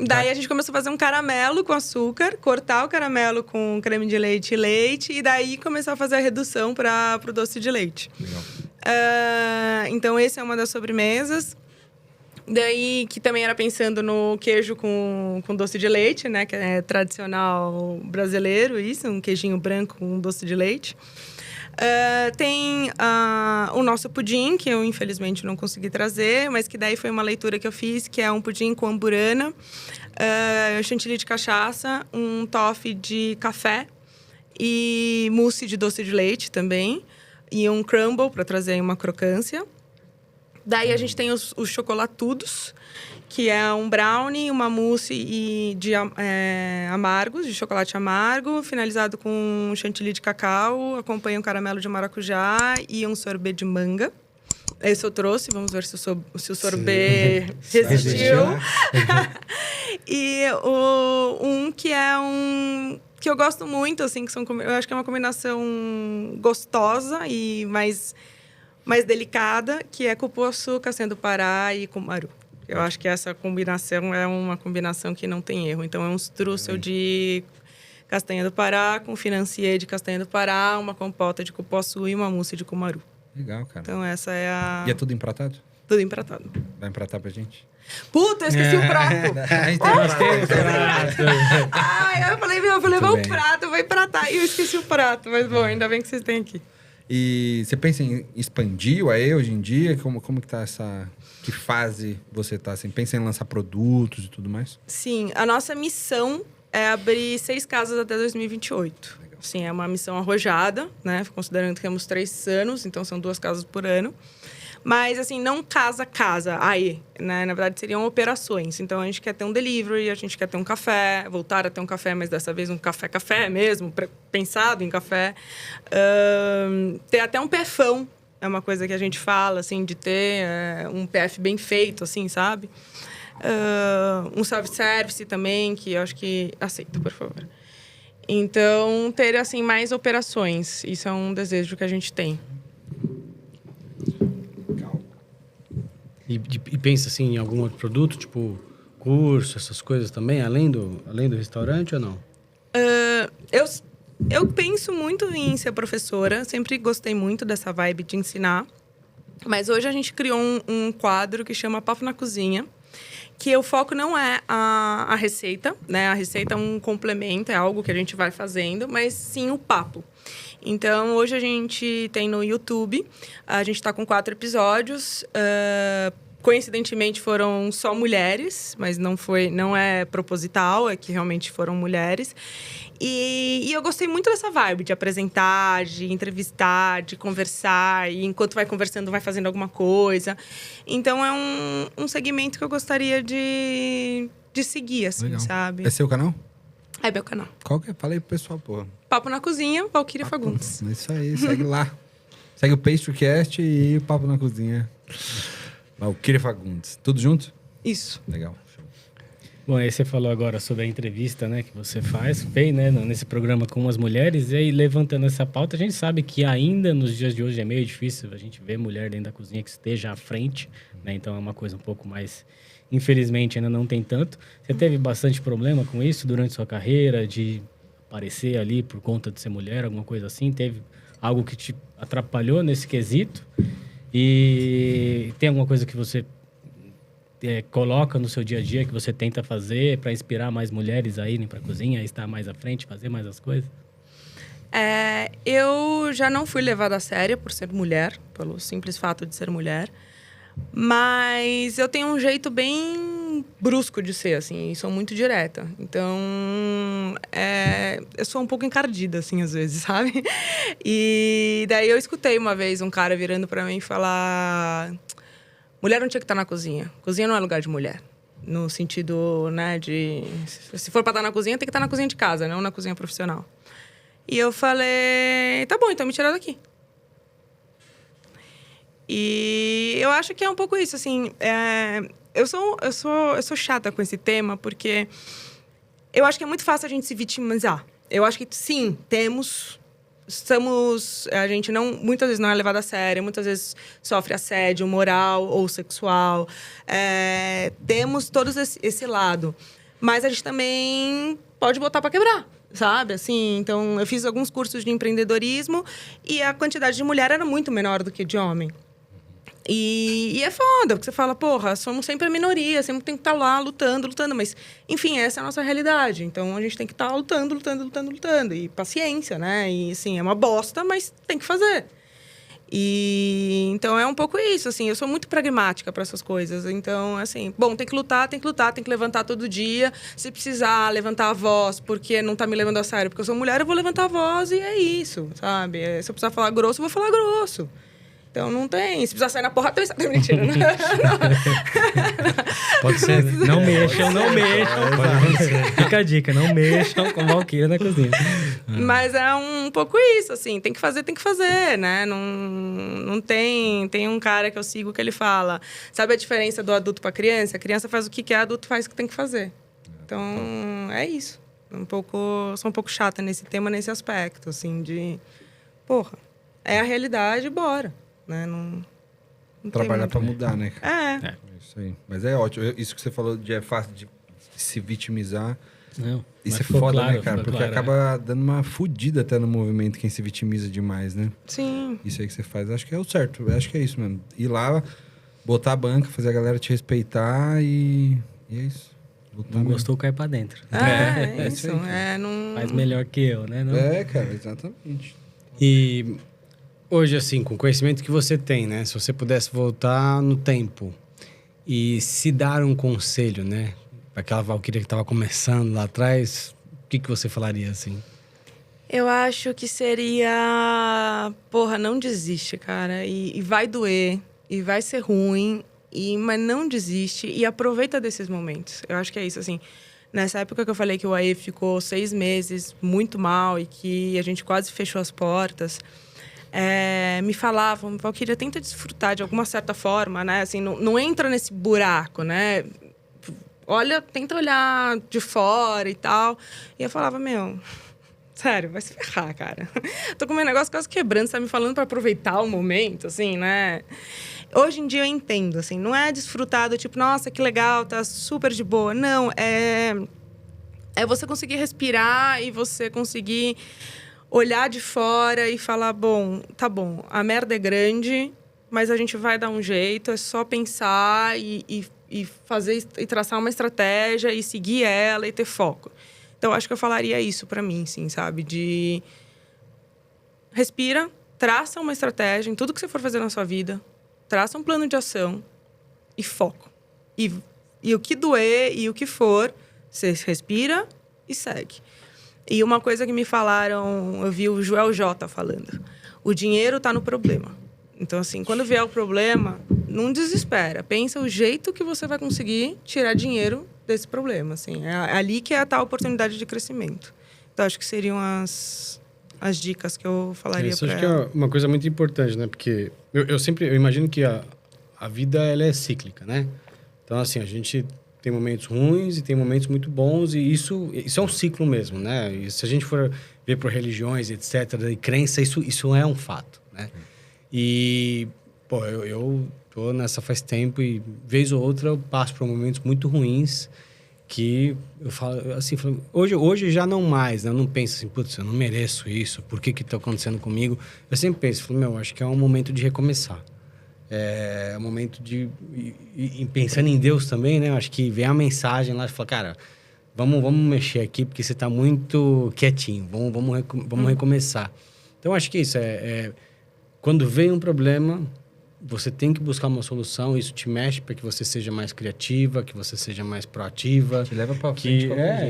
[SPEAKER 1] Daí a gente começou a fazer um caramelo com açúcar, cortar o caramelo com creme de leite e leite, e daí começar a fazer a redução pro doce de leite.
[SPEAKER 3] Legal.
[SPEAKER 1] Então, essa é uma das sobremesas. Daí, que também era pensando no queijo com doce de leite, né? Que é tradicional brasileiro, isso. Um queijinho branco com doce de leite. Tem o nosso pudim, que eu, infelizmente, não consegui trazer. Mas que daí foi uma leitura que eu fiz, que é um pudim com amburana, chantilly de cachaça, um toffee de café e mousse de doce de leite também. E um crumble, para trazer uma crocância. Daí a gente tem os chocolatudos, que é um brownie, uma mousse de amargos, de chocolate amargo, finalizado com chantilly de cacau, acompanha um caramelo de maracujá e um sorbet de manga. Esse eu trouxe, vamos ver se o sorbet resistiu. E que é que eu gosto muito, assim, eu acho que é uma combinação gostosa e mais delicada, que é cupuaçu, castanha do Pará e cumaru. Eu acho que essa combinação é uma combinação que não tem erro. Então, é um streusel de castanha do Pará com financier de castanha do Pará, uma compota de cupuaçu e uma mousse de cumaru.
[SPEAKER 3] Legal, cara.
[SPEAKER 1] Então, essa é a...
[SPEAKER 3] E é tudo empratado?
[SPEAKER 1] Tudo empratado.
[SPEAKER 3] Vai empratar pra gente?
[SPEAKER 1] Puta, eu esqueci o prato!
[SPEAKER 3] A gente tem
[SPEAKER 5] prato.
[SPEAKER 1] Ai, eu falei, eu vou levar o prato, eu vou empratar. E eu esqueci o prato. Mas, bom, ainda bem que vocês têm aqui.
[SPEAKER 3] E você pensa em expandir o AE hoje em dia? Como que tá essa... Que fase você tá, assim? Pensa em lançar produtos e tudo mais?
[SPEAKER 1] Sim, a nossa missão é abrir 6 casas até 2028. Legal. Sim, é uma missão arrojada, né? Considerando que temos 3 anos, então são 2 casas por ano. Mas, assim, não casa, aí, né? Na verdade, seriam operações. Então, a gente quer ter um delivery, a gente quer ter um café, voltar a ter um café, mas dessa vez um café mesmo, pensado em café. Ter até um PFão, é uma coisa que a gente fala, assim, de ter um PF bem feito, assim, sabe? Um self-service também, que eu acho que... Aceita, por favor. Então, ter, assim, mais operações. Isso é um desejo que a gente tem.
[SPEAKER 2] E pensa, assim, em algum outro produto, tipo curso, essas coisas também, além do restaurante ou não?
[SPEAKER 1] Eu penso muito em ser professora. Sempre gostei muito dessa vibe de ensinar. Mas hoje a gente criou um quadro que chama Papo na Cozinha, que o foco não é a receita, né? A receita é um complemento, é algo que a gente vai fazendo, mas sim o papo. Então, hoje a gente tem no YouTube, a gente está com 4 episódios, coincidentemente foram só mulheres, mas não é proposital, é que realmente foram mulheres. E eu gostei muito dessa vibe de apresentar, de entrevistar, de conversar. E enquanto vai conversando, vai fazendo alguma coisa. Então, é um segmento que eu gostaria de seguir, assim,
[SPEAKER 3] Legal.
[SPEAKER 1] sabe?
[SPEAKER 3] É seu canal?
[SPEAKER 1] É meu canal.
[SPEAKER 3] Qual que é? Fala aí pro pessoal, pô.
[SPEAKER 1] Papo na Cozinha, Valquíria Fagundes.
[SPEAKER 3] É isso aí, segue lá. Segue o Pastrycast e o Papo na Cozinha. Valquíria Fagundes. Tudo junto?
[SPEAKER 1] Isso.
[SPEAKER 3] Legal.
[SPEAKER 5] Bom, aí você falou agora sobre a entrevista, né, que você fez, né, nesse programa com as mulheres, e aí levantando essa pauta, a gente sabe que ainda nos dias de hoje é meio difícil a gente ver mulher dentro da cozinha que esteja à frente, né, então é uma coisa um pouco mais, infelizmente ainda não tem tanto. Você teve bastante problema com isso durante sua carreira, de aparecer ali por conta de ser mulher, alguma coisa assim? Teve algo que te atrapalhou nesse quesito? E tem alguma coisa que você coloca no seu dia a dia, que você tenta fazer para inspirar mais mulheres a irem para a cozinha, a estar mais à frente, fazer mais as coisas?
[SPEAKER 1] Eu já não fui levada a sério por ser mulher, pelo simples fato de ser mulher. Mas eu tenho um jeito bem brusco de ser, assim, e sou muito direta. Então, eu sou um pouco encardida, assim, às vezes, sabe? E daí eu escutei uma vez um cara virando pra mim e falar... Mulher não tinha que estar na cozinha. Cozinha não é lugar de mulher. No sentido, né, de... Se for pra estar na cozinha, tem que estar na cozinha de casa, não na cozinha profissional. E eu falei... Tá bom, então me tira daqui. E eu acho que é um pouco isso, assim... Eu sou chata com esse tema, porque eu acho que é muito fácil a gente se vitimizar. Eu acho que, sim, a gente muitas vezes não é levado a sério, muitas vezes sofre assédio moral ou sexual. Temos todos esse lado. Mas a gente também pode botar para quebrar, sabe? Assim, então, eu fiz alguns cursos de empreendedorismo e a quantidade de mulher era muito menor do que de homem. E é foda, porque você fala, porra, somos sempre a minoria, sempre tem que estar lá lutando, mas, enfim, essa é a nossa realidade. Então, a gente tem que estar lutando. E paciência, né? E, assim, é uma bosta, mas tem que fazer. E, então, é um pouco isso, assim, eu sou muito pragmática para essas coisas. Então, assim, bom, tem que lutar, tem que levantar todo dia. Se precisar levantar a voz porque não tá me levando a sério, porque eu sou mulher, eu vou levantar a voz e é isso, sabe? Se eu precisar falar grosso, eu vou falar grosso. Então, não tem. Se precisar sair na porrada, eu saio. Mentira, né?
[SPEAKER 5] Pode ser, né? Não mexam. Fica a dica, não mexam com Valquíria na cozinha.
[SPEAKER 1] Mas é um pouco isso, assim. Tem que fazer, né? Não tem... Tem um cara que eu sigo que ele fala... Sabe a diferença do adulto pra criança? A criança faz o que quer, adulto faz o que tem que fazer. Então, é isso. Sou um pouco chata nesse tema, nesse aspecto, assim, de... Porra, é a realidade, bora. Né? Não
[SPEAKER 3] Trabalhar para mudar, né?
[SPEAKER 1] É
[SPEAKER 3] isso aí. Mas é ótimo. Isso que você falou de é fácil de se vitimizar.
[SPEAKER 5] Não,
[SPEAKER 3] isso é foda, né, cara? Porque acaba dando uma fudida até no movimento quem se vitimiza demais, né?
[SPEAKER 1] Sim.
[SPEAKER 3] Isso aí que você faz, acho que é o certo. Acho que é isso mesmo. Ir lá, botar a banca, fazer a galera te respeitar e é isso.
[SPEAKER 5] Não gostou, cai pra dentro.
[SPEAKER 1] É isso.
[SPEAKER 5] Não... Faz melhor que eu, né? Não...
[SPEAKER 3] Cara, exatamente.
[SPEAKER 2] E... Hoje, assim, com o conhecimento que você tem, né? Se você pudesse voltar no tempo e se dar um conselho, né? Para aquela Valquíria que estava começando lá atrás, o que você falaria, assim?
[SPEAKER 1] Eu acho que seria... Porra, não desiste, cara. E vai doer, e vai ser ruim, mas não desiste e aproveita desses momentos. Eu acho que é isso, assim... Nessa época que eu falei que o AE ficou 6 meses muito mal e que a gente quase fechou as portas... me falavam, Valquíria, tenta desfrutar de alguma certa forma, né? Assim, não entra nesse buraco, né? Tenta olhar de fora e tal. E eu falava, sério, vai se ferrar, cara. Tô com meu negócio quase quebrando, você tá me falando para aproveitar o momento, assim, né? Hoje em dia eu entendo, assim, não é desfrutar do tipo, nossa, que legal, tá super de boa. Não, é você conseguir respirar e você conseguir... olhar de fora e falar, tá bom, a merda é grande, mas a gente vai dar um jeito, é só pensar e fazer e traçar uma estratégia e seguir ela e ter foco. Então, acho que eu falaria isso pra mim, sim, sabe? De respira, traça uma estratégia em tudo que você for fazer na sua vida, traça um plano de ação e foco. E o que doer e o que for, você respira e segue. E uma coisa que me falaram, eu vi o Joel J falando, o dinheiro está no problema. Então, assim, quando vier o problema, não desespera. Pensa o jeito que você vai conseguir tirar dinheiro desse problema. Assim. É ali que é a tal oportunidade de crescimento. Então, acho que seriam as dicas que eu falaria
[SPEAKER 2] Isso
[SPEAKER 1] para
[SPEAKER 2] acho
[SPEAKER 1] ela.
[SPEAKER 2] que é uma coisa muito importante, né? Porque eu imagino que a vida, ela é cíclica, né? Então, assim, a gente tem momentos ruins e tem momentos muito bons, e isso é um ciclo mesmo, né? E se a gente for ver por religiões, etc., e crença, isso é um fato, né? E, pô, eu tô nessa faz tempo e, vez ou outra, eu passo por momentos muito ruins que eu falo, assim, hoje já não mais, né? Eu não penso assim, putz, eu não mereço isso, por que tá acontecendo comigo? Eu sempre penso, acho que é um momento de recomeçar. É um momento de... E pensando em Deus também, né? Acho que vem a mensagem lá e fala, cara, vamos mexer aqui porque você tá muito quietinho, vamos recomeçar. Então, acho que isso quando vem um problema, você tem que buscar uma solução, isso te mexe para que você seja mais criativa, que você seja mais proativa.
[SPEAKER 3] Te leva para frente.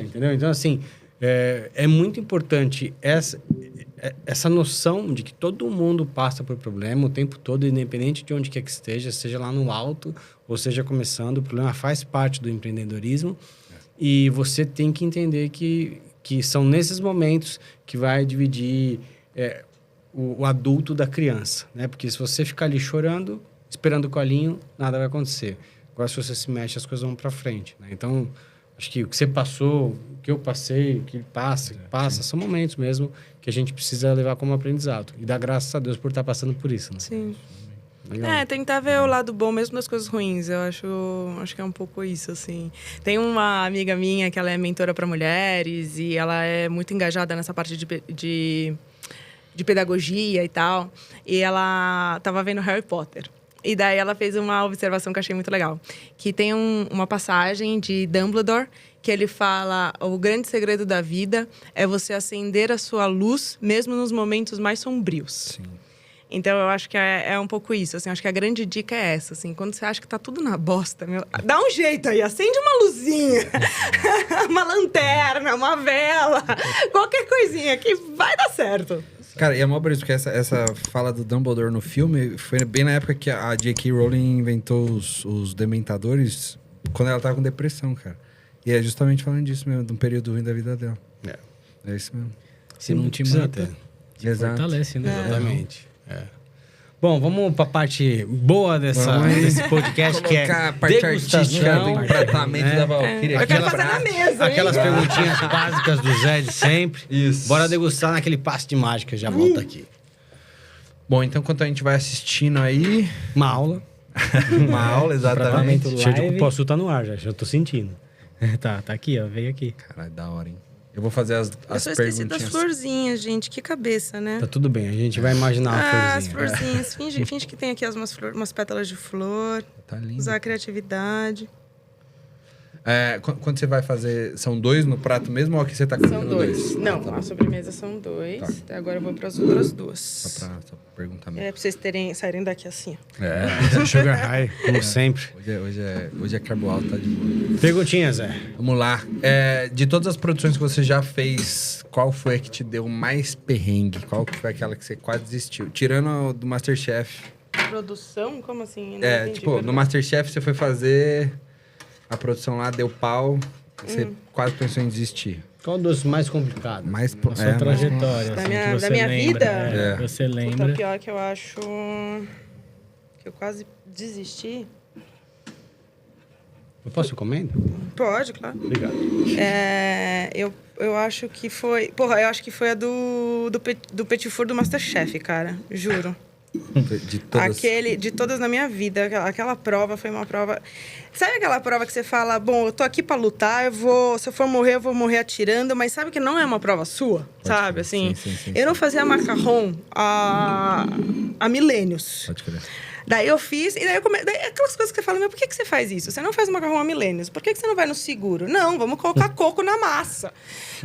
[SPEAKER 2] Entendeu? Então, assim, é muito importante essa noção de que todo mundo passa por problema o tempo todo, independente de onde quer que esteja, seja lá no alto ou seja começando, o problema faz parte do empreendedorismo e você tem que entender que são nesses momentos que vai dividir o adulto da criança, né? Porque se você ficar ali chorando, esperando o colinho, nada vai acontecer. Agora, se você se mexe, as coisas vão para frente, né? Então, acho que o que você passou, o que eu passei, o que passa, são momentos mesmo que a gente precisa levar como aprendizado. E dar graças a Deus por estar passando por isso, né?
[SPEAKER 1] Sim.
[SPEAKER 2] Legal.
[SPEAKER 1] Tentar ver o lado bom mesmo das coisas ruins. Eu acho que é um pouco isso, assim. Tem uma amiga minha que ela é mentora para mulheres e ela é muito engajada nessa parte de pedagogia e tal. E ela estava vendo Harry Potter. E daí ela fez uma observação que eu achei muito legal. Que tem uma passagem de Dumbledore que ele fala: o grande segredo da vida é você acender a sua luz mesmo nos momentos mais sombrios.
[SPEAKER 3] Sim.
[SPEAKER 1] Então, eu acho que é um pouco isso. Assim, acho que a grande dica é essa. Assim, quando você acha que tá tudo na bosta, dá um jeito aí. Acende uma luzinha, uma lanterna, uma vela, qualquer coisinha que vai dar certo.
[SPEAKER 3] Cara, e é mó por isso, porque essa fala do Dumbledore no filme foi bem na época que a J.K. Rowling inventou os Dementadores, quando ela tava com depressão, cara. E é justamente falando disso mesmo, de um período ruim da vida dela. É isso mesmo.
[SPEAKER 5] Se não te mata, te fortalece, né?
[SPEAKER 2] Exatamente. Bom, vamos para a parte boa desse podcast, que é
[SPEAKER 3] a parte artística do empratamento da Valkyria.
[SPEAKER 1] Eu quero fazer na mesa,
[SPEAKER 2] Aquelas
[SPEAKER 1] hein?
[SPEAKER 2] perguntinhas básicas do Zé de sempre.
[SPEAKER 3] Isso.
[SPEAKER 2] Bora degustar naquele passe de mágica, já volta aqui.
[SPEAKER 3] Bom, então enquanto a gente vai assistindo aí...
[SPEAKER 2] Uma aula.
[SPEAKER 3] Uma aula, exatamente.
[SPEAKER 5] Provavelmente
[SPEAKER 2] Cheio de
[SPEAKER 5] live.
[SPEAKER 2] cupuaçu tá no ar, já tô sentindo.
[SPEAKER 5] Tá aqui, ó. Veio aqui.
[SPEAKER 3] Caralho, da hora, hein? Eu vou fazer as
[SPEAKER 1] Eu só esqueci das
[SPEAKER 3] perguntinhas.
[SPEAKER 1] florzinhas, gente. Que cabeça, né?
[SPEAKER 2] Tá tudo bem, a gente vai imaginar uma
[SPEAKER 1] As
[SPEAKER 2] florzinha.
[SPEAKER 1] florzinhas. Finge que tem aqui umas pétalas de flor.
[SPEAKER 3] Tá lindo.
[SPEAKER 1] Usar a criatividade.
[SPEAKER 3] Quando você vai fazer... São 2 no prato mesmo ou aqui você tá comendo
[SPEAKER 1] São 2. Não,
[SPEAKER 3] tá.
[SPEAKER 1] a sobremesa são 2.
[SPEAKER 3] Tá.
[SPEAKER 1] Até agora eu vou para as outras 2.
[SPEAKER 3] Só pra perguntar mesmo.
[SPEAKER 1] Pra vocês saírem daqui assim.
[SPEAKER 2] Sugar high, como sempre.
[SPEAKER 3] Hoje é carbo alto, tá de boa.
[SPEAKER 2] Perguntinhas, Zé.
[SPEAKER 3] Vamos lá. De todas as produções que você já fez, qual foi a que te deu mais perrengue? Qual que foi aquela que você quase desistiu? Tirando a do Masterchef.
[SPEAKER 1] Produção? Como assim? Não entendi,
[SPEAKER 3] Tipo,
[SPEAKER 1] perdão.
[SPEAKER 3] no Masterchef você foi fazer... A produção lá deu pau. Você quase pensou em desistir.
[SPEAKER 2] Qual dos mais complicados?
[SPEAKER 3] Mas,
[SPEAKER 5] Na sua trajetória.
[SPEAKER 1] Da
[SPEAKER 5] assim,
[SPEAKER 1] minha-
[SPEAKER 5] que você
[SPEAKER 1] da minha
[SPEAKER 5] lembra,
[SPEAKER 1] vida?
[SPEAKER 5] Você
[SPEAKER 1] Puta,
[SPEAKER 5] lembra.
[SPEAKER 1] pior que eu acho que eu quase desisti.
[SPEAKER 2] Eu posso comendo?
[SPEAKER 1] Pode, claro.
[SPEAKER 2] Obrigado.
[SPEAKER 1] Eu acho que foi... Porra, eu acho que foi a do Petit Four do Masterchef, cara. Juro.
[SPEAKER 3] de todas.
[SPEAKER 1] De todas na minha vida. Aquela prova foi uma prova... Sabe aquela prova que você fala, bom, eu tô aqui pra lutar, se eu for morrer, eu vou morrer atirando, mas sabe que não é uma prova sua, sabe?
[SPEAKER 3] crer.
[SPEAKER 1] Assim,
[SPEAKER 3] Sim,
[SPEAKER 1] eu não fazia macarrão há milênios.
[SPEAKER 3] Pode crer.
[SPEAKER 1] Daí eu fiz, e daí daí aquelas coisas que você fala, mas por que você faz isso? Você não faz macarrão a milênios, por que você não vai no seguro? Não, vamos colocar coco na massa,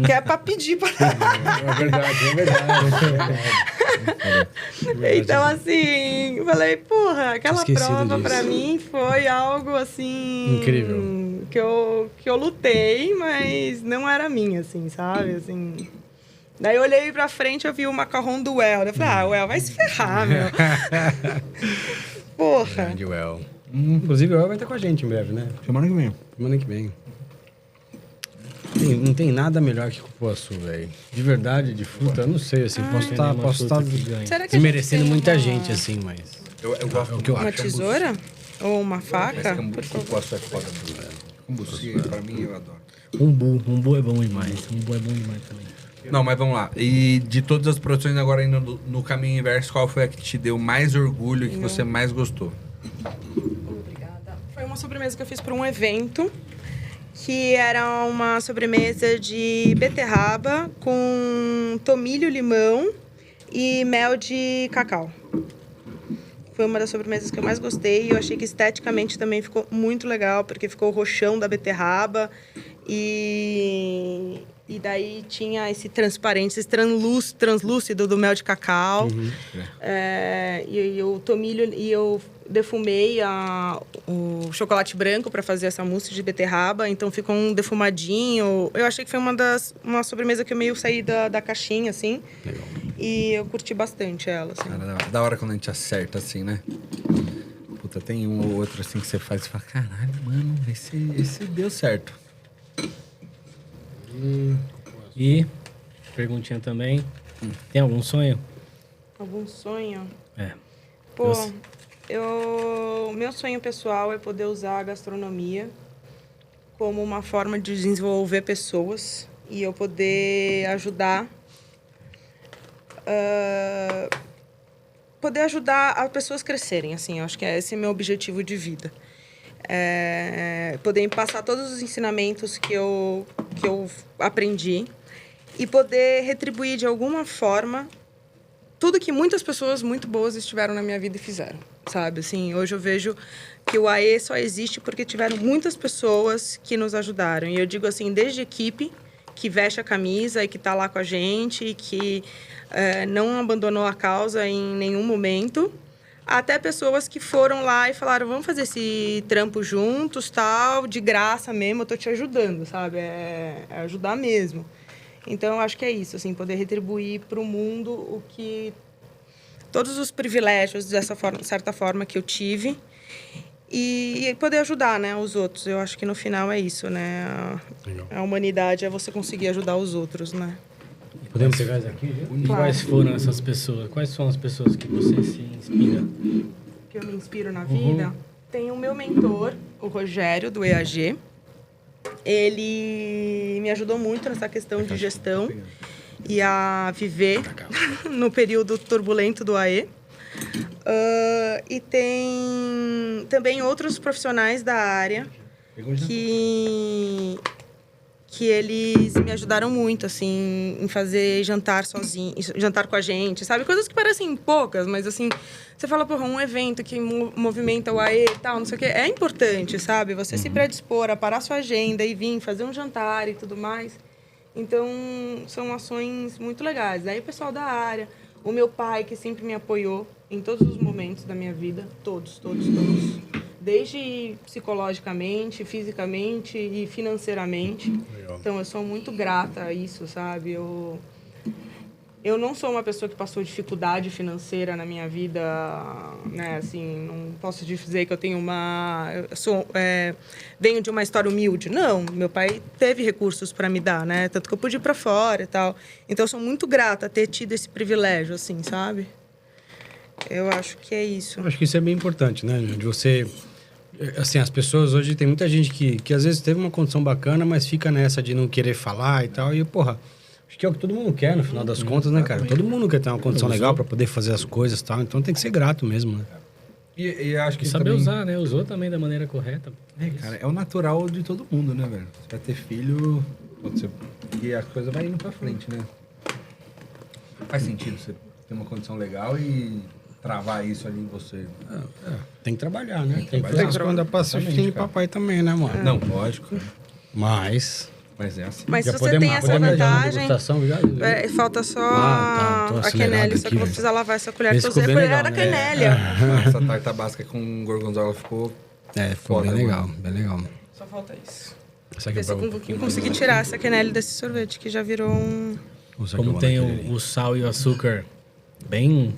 [SPEAKER 1] que é pra pedir pra...
[SPEAKER 2] É verdade, é verdade.
[SPEAKER 1] Então, assim, eu falei, porra, aquela
[SPEAKER 2] Esquecido
[SPEAKER 1] prova
[SPEAKER 2] disso.
[SPEAKER 1] pra mim foi algo, assim...
[SPEAKER 2] Incrível.
[SPEAKER 1] Que eu lutei, mas não era minha, assim, sabe? Assim... Daí eu olhei pra frente, eu vi o macarrão do El. Eu falei, o El vai se ferrar, meu. Porra.
[SPEAKER 2] Grande Well. Inclusive, o El vai estar com a gente em breve, né?
[SPEAKER 3] Semana que vem.
[SPEAKER 2] Semana que vem. Não tem nada melhor que cupuaçu, velho. De verdade, de fruta, eu não sei, assim. Posso estar
[SPEAKER 1] Será que
[SPEAKER 2] desmerecendo muita
[SPEAKER 1] uma...
[SPEAKER 2] gente, assim, mas...
[SPEAKER 3] Eu gosto
[SPEAKER 2] É o que eu
[SPEAKER 1] Uma
[SPEAKER 2] acho.
[SPEAKER 1] tesoura? Ou uma faca?
[SPEAKER 3] Cupuaçu é foda. Cambuci, pra mim, eu adoro.
[SPEAKER 5] Umbu é bom demais. Umbu é bom demais também.
[SPEAKER 3] Não, mas vamos lá. E de todas as produções agora indo no caminho inverso, qual foi a que te deu mais orgulho e que você mais gostou?
[SPEAKER 1] Obrigada. Foi uma sobremesa que eu fiz para um evento, que era uma sobremesa de beterraba com tomilho, limão e mel de cacau. Foi uma das sobremesas que eu mais gostei e eu achei que esteticamente também ficou muito legal, porque ficou o roxão da beterraba e daí tinha esse transparente, esse translúcido do mel de cacau. E o tomilho, e eu defumei o chocolate branco para fazer essa mousse de beterraba, então ficou um defumadinho. Eu achei que foi uma sobremesa que eu meio saí da caixinha, assim.
[SPEAKER 2] Legal.
[SPEAKER 1] E eu curti bastante ela, assim.
[SPEAKER 3] Cara, da hora quando a gente acerta, assim, né? Puta, tem um ou outro, assim, que você faz e fala, caralho, mano, esse deu certo.
[SPEAKER 5] E, perguntinha também, tem algum sonho?
[SPEAKER 1] Algum sonho?
[SPEAKER 5] É.
[SPEAKER 1] Pô, meu sonho pessoal é poder usar a gastronomia como uma forma de desenvolver pessoas e eu poder ajudar as pessoas crescerem, assim. Eu acho que esse é meu objetivo de vida. Poder passar todos os ensinamentos que eu aprendi e poder retribuir de alguma forma tudo que muitas pessoas muito boas estiveram na minha vida e fizeram, sabe? Assim, hoje eu vejo que o AE só existe porque tiveram muitas pessoas que nos ajudaram. E eu digo assim, desde equipe que veste a camisa e que está lá com a gente e que não abandonou a causa em nenhum momento, até pessoas que foram lá e falaram, vamos fazer esse trampo juntos, tal, de graça mesmo, eu tô te ajudando, sabe? É ajudar mesmo. Então, eu acho que é isso, assim, poder retribuir para o mundo o que... todos os privilégios, dessa certa forma, que eu tive e poder ajudar, né, os outros. Eu acho que no final é isso, né? A humanidade é você conseguir ajudar os outros, né?
[SPEAKER 2] Podemos pegar isso aqui?
[SPEAKER 5] E quais foram essas pessoas? Quais são as pessoas que você se inspira?
[SPEAKER 1] Que eu me inspiro na vida? Tem o meu mentor, o Rogério, do EAG. Ele me ajudou muito nessa questão de gestão e a viver no período turbulento do AE. E tem também outros profissionais da área que eles me ajudaram muito, assim, em fazer jantar sozinho, jantar com a gente, sabe? Coisas que parecem poucas, mas, assim, você fala, porra, um evento que movimenta o AE e tal, não sei o quê, é importante, sabe? Você se predispor a parar sua agenda e vir fazer um jantar e tudo mais. Então, são ações muito legais. Daí o pessoal da área, o meu pai, que sempre me apoiou em todos os momentos da minha vida, todos. Desde psicologicamente, fisicamente e financeiramente. Legal. Então, eu sou muito grata a isso, sabe? Eu não sou uma pessoa que passou dificuldade financeira na minha vida, né? Assim, não posso dizer que eu tenho venho de uma história humilde. Não, meu pai teve recursos para me dar, né? Tanto que eu pude ir para fora e tal. Então, eu sou muito grata a ter tido esse privilégio, assim, sabe? Eu acho que é isso.
[SPEAKER 2] Eu acho que isso é bem importante, né? De você... Assim, as pessoas hoje... Tem muita gente que às vezes teve uma condição bacana, mas fica nessa de não querer falar e tal. E, porra, acho que é o que todo mundo quer, no final das contas, né, cara? Todo mundo quer ter uma condição legal para poder fazer as coisas e tal. Então, tem que ser grato mesmo, né?
[SPEAKER 3] E acho que
[SPEAKER 5] saber
[SPEAKER 3] também...
[SPEAKER 5] usar, né? Usou também da maneira correta.
[SPEAKER 3] Cara, é o natural de todo mundo, né, velho? Você vai ter filho... E a coisa vai indo pra frente, né? Faz sentido você ter uma condição legal e travar isso ali em você?
[SPEAKER 2] Tem que trabalhar, né? Tem que
[SPEAKER 3] trabalhar.
[SPEAKER 2] fazer quando é passivo,
[SPEAKER 3] Exatamente,
[SPEAKER 2] tem de
[SPEAKER 3] cara.
[SPEAKER 2] papai também, né, mano?
[SPEAKER 3] Não, lógico.
[SPEAKER 2] Mas...
[SPEAKER 3] Mas é assim.
[SPEAKER 1] Mas
[SPEAKER 2] Já
[SPEAKER 1] se você tem essa
[SPEAKER 2] podemos já na
[SPEAKER 1] vantagem,
[SPEAKER 2] degustação, já?
[SPEAKER 1] falta só
[SPEAKER 2] tô
[SPEAKER 1] a
[SPEAKER 2] acelerado
[SPEAKER 1] quenelle, só que eu vou
[SPEAKER 2] aqui.
[SPEAKER 1] precisar lavar essa colher.
[SPEAKER 2] Esse
[SPEAKER 1] Eu
[SPEAKER 2] ficou
[SPEAKER 1] usei a
[SPEAKER 2] bem
[SPEAKER 1] colher
[SPEAKER 2] legal,
[SPEAKER 1] da
[SPEAKER 2] né?
[SPEAKER 1] quenelle.
[SPEAKER 3] Essa tarta basca com gorgonzola ficou...
[SPEAKER 2] Ficou
[SPEAKER 3] Foda,
[SPEAKER 2] bem legal,
[SPEAKER 3] mano.
[SPEAKER 2] bem legal.
[SPEAKER 1] Só falta isso.
[SPEAKER 2] Essa aqui
[SPEAKER 1] Ver se eu
[SPEAKER 2] um
[SPEAKER 1] conseguir tirar essa quenelle desse sorvete, que já virou um...
[SPEAKER 5] Como tem o sal e o açúcar bem...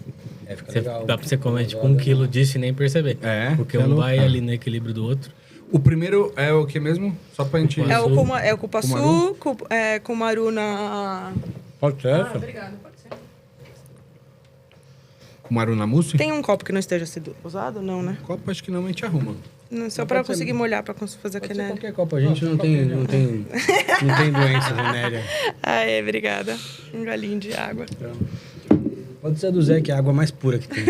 [SPEAKER 2] fica legal.
[SPEAKER 5] Dá pra você comer tipo 1 quilo disso e nem perceber.
[SPEAKER 3] É,
[SPEAKER 5] Porque
[SPEAKER 2] é
[SPEAKER 5] um
[SPEAKER 2] louco,
[SPEAKER 5] vai
[SPEAKER 2] cara.
[SPEAKER 5] ali no equilíbrio do outro.
[SPEAKER 3] O primeiro é o que mesmo? Só pra gente...
[SPEAKER 1] É o cupuaçu, cumaru na...
[SPEAKER 2] Pode ser essa?
[SPEAKER 1] Obrigada, pode ser.
[SPEAKER 3] Com maruna mousse?
[SPEAKER 1] Tem um copo que não esteja sido usado? Não, né?
[SPEAKER 3] Copo acho que não, a gente arruma.
[SPEAKER 1] Não, só pra conseguir molhar, pra fazer a
[SPEAKER 2] Pode ser
[SPEAKER 1] quenelle.
[SPEAKER 2] qualquer copo, a gente não tem doença venérea.
[SPEAKER 1] Aê, obrigada. Um galinho de água.
[SPEAKER 2] Pode ser a do Zé, que é a água mais pura que tem.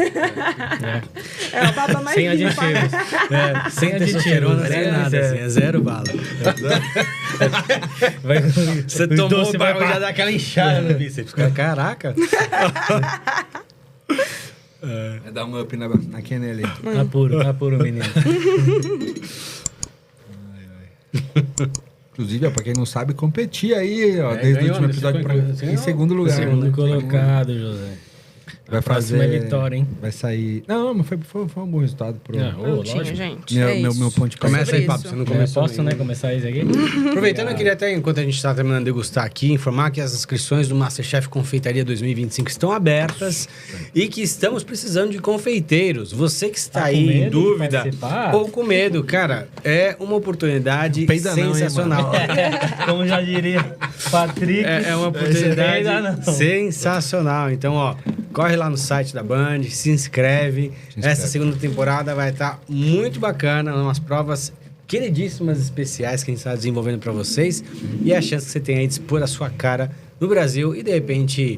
[SPEAKER 1] É a baba mais
[SPEAKER 5] Sem
[SPEAKER 1] limpa.
[SPEAKER 5] aditivos. Sem
[SPEAKER 2] Testosterona,
[SPEAKER 5] aditivos.
[SPEAKER 2] sem nada, assim, é zero bala. Você
[SPEAKER 5] o
[SPEAKER 2] tomou
[SPEAKER 5] doce
[SPEAKER 2] o
[SPEAKER 5] vai
[SPEAKER 2] bagulho,
[SPEAKER 5] pra-
[SPEAKER 2] já dá aquela inchada no bíceps. Caraca.
[SPEAKER 3] É dar um up na quenelle.
[SPEAKER 5] Tá puro, menino.
[SPEAKER 3] Inclusive, ó, pra quem não sabe, competir aí, ó, desde o
[SPEAKER 2] ganhou,
[SPEAKER 3] último
[SPEAKER 2] né?
[SPEAKER 3] episódio
[SPEAKER 2] Você
[SPEAKER 3] pra...
[SPEAKER 2] foi-
[SPEAKER 3] em segundo lugar.
[SPEAKER 5] Segundo colocado, José.
[SPEAKER 3] Vai
[SPEAKER 5] A próxima
[SPEAKER 3] fazer...
[SPEAKER 5] é vitória, hein?
[SPEAKER 3] Vai sair... Não, mas foi um bom resultado pro...
[SPEAKER 5] Não,
[SPEAKER 1] Prontinho,
[SPEAKER 5] lógico.
[SPEAKER 1] gente.
[SPEAKER 3] Meu-
[SPEAKER 1] é
[SPEAKER 3] meu-
[SPEAKER 1] isso.
[SPEAKER 3] meu ponto de
[SPEAKER 2] Começa
[SPEAKER 1] Sobre
[SPEAKER 2] aí, papo.
[SPEAKER 1] isso.
[SPEAKER 2] Você não começou
[SPEAKER 5] Posso,
[SPEAKER 2] ainda.
[SPEAKER 5] né, começar isso aqui?
[SPEAKER 2] Aproveitando, eu queria até, enquanto a gente está terminando de degustar aqui, informar que as inscrições do Masterchef Confeitaria 2025 estão abertas e que estamos precisando de confeiteiros. Você que está
[SPEAKER 5] Tá com
[SPEAKER 2] aí em
[SPEAKER 5] medo de
[SPEAKER 2] dúvida
[SPEAKER 5] participar?
[SPEAKER 2] ou com medo, cara, é uma oportunidade
[SPEAKER 3] Peida não, hein,
[SPEAKER 2] sensacional.
[SPEAKER 5] Como já diria Patrick.
[SPEAKER 2] É uma oportunidade
[SPEAKER 5] Ainda não.
[SPEAKER 2] sensacional. Então, ó, corre lá no site da Band, se inscreve. Essa segunda temporada vai estar muito bacana, umas provas queridíssimas especiais que a gente está desenvolvendo para vocês e a chance que você tem aí de expor a sua cara no Brasil e, de repente,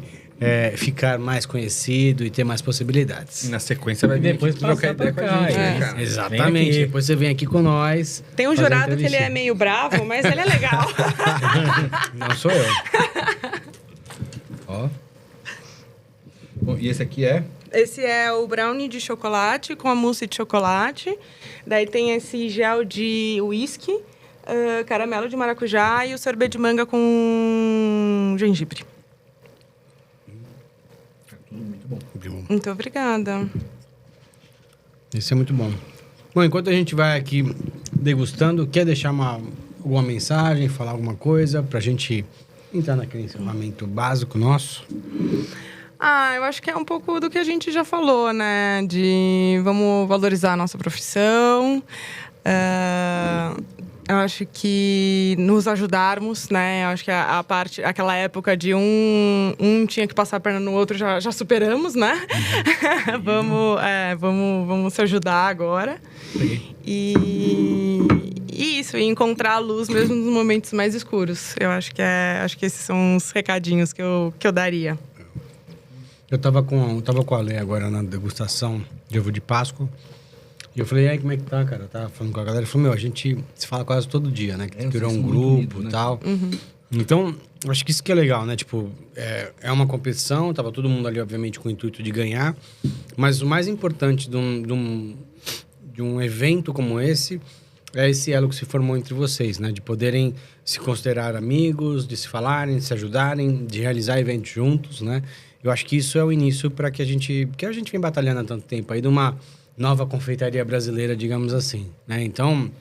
[SPEAKER 2] ficar mais conhecido e ter mais possibilidades.
[SPEAKER 3] E na sequência vai
[SPEAKER 5] E
[SPEAKER 3] vir
[SPEAKER 5] depois
[SPEAKER 3] aqui trocar
[SPEAKER 5] passar
[SPEAKER 3] ideia com
[SPEAKER 5] pra
[SPEAKER 3] a
[SPEAKER 5] cá,
[SPEAKER 3] gente, né,
[SPEAKER 1] é.
[SPEAKER 3] cara?
[SPEAKER 5] Vem
[SPEAKER 2] Exatamente.
[SPEAKER 5] aqui.
[SPEAKER 2] Depois você vem aqui com nós.
[SPEAKER 1] Tem um
[SPEAKER 2] fazer a
[SPEAKER 1] jurado que ele
[SPEAKER 2] entrevistinha.
[SPEAKER 1] é meio bravo, mas ele é legal.
[SPEAKER 2] Não sou eu.
[SPEAKER 3] Ó. Bom, e esse aqui é...
[SPEAKER 1] Esse é o brownie de chocolate com a mousse de chocolate. Daí tem esse gel de whisky, caramelo de maracujá e o sorvete de manga com gengibre.
[SPEAKER 3] Tudo muito bom.
[SPEAKER 1] Muito obrigada.
[SPEAKER 2] Isso é muito bom. Bom, enquanto a gente vai aqui degustando, quer deixar alguma mensagem, falar alguma coisa pra gente entrar naquele encerramento básico nosso?
[SPEAKER 1] Eu acho que é um pouco do que a gente já falou, né? De vamos valorizar a nossa profissão. Eu acho que nos ajudarmos, né? Eu acho que a parte, aquela época de um tinha que passar a perna no outro, já superamos, né? Vamos se ajudar agora. E isso, e encontrar a luz mesmo nos momentos mais escuros. Eu acho que esses são os recadinhos que eu daria.
[SPEAKER 2] Eu tava com a Lê agora na degustação de ovo de Páscoa. E eu falei, e aí, como é que tá, cara? Eu tava falando com a galera. Ele falou, a gente se fala quase todo dia, né? Que virou
[SPEAKER 3] vocês
[SPEAKER 2] um
[SPEAKER 3] são muito
[SPEAKER 2] grupo
[SPEAKER 3] unidos,
[SPEAKER 2] e
[SPEAKER 3] né?
[SPEAKER 2] tal. Então, acho que isso que é legal, né? Tipo, é uma competição, tava todo mundo ali, obviamente, com o intuito de ganhar. Mas o mais importante de um evento como esse é esse elo que se formou entre vocês, né? De poderem se considerar amigos, de se falarem, de se ajudarem, de realizar eventos juntos, né? Eu acho que isso é o início para que a gente vem batalhando há tanto tempo aí de uma nova confeitaria brasileira, digamos assim, né? Então,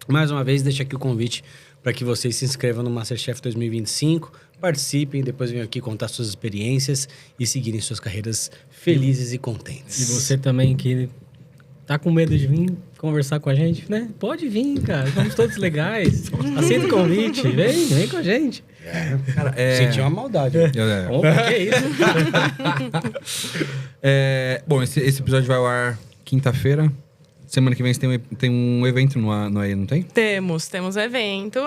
[SPEAKER 2] mais uma vez, deixo aqui o convite para que vocês se inscrevam no Masterchef 2025, participem, depois venham aqui contar suas experiências e seguirem suas carreiras felizes e contentes.
[SPEAKER 5] E você também que tá com medo de vir conversar com a gente, né? Pode vir, cara. Somos todos legais. Aceita o convite. Vem com a gente.
[SPEAKER 3] Cara,
[SPEAKER 2] Senti uma maldade.
[SPEAKER 5] Opa, que isso?
[SPEAKER 3] Bom, esse episódio vai ao ar quinta-feira. Semana que vem você tem um evento no aí, não tem?
[SPEAKER 1] Temos evento.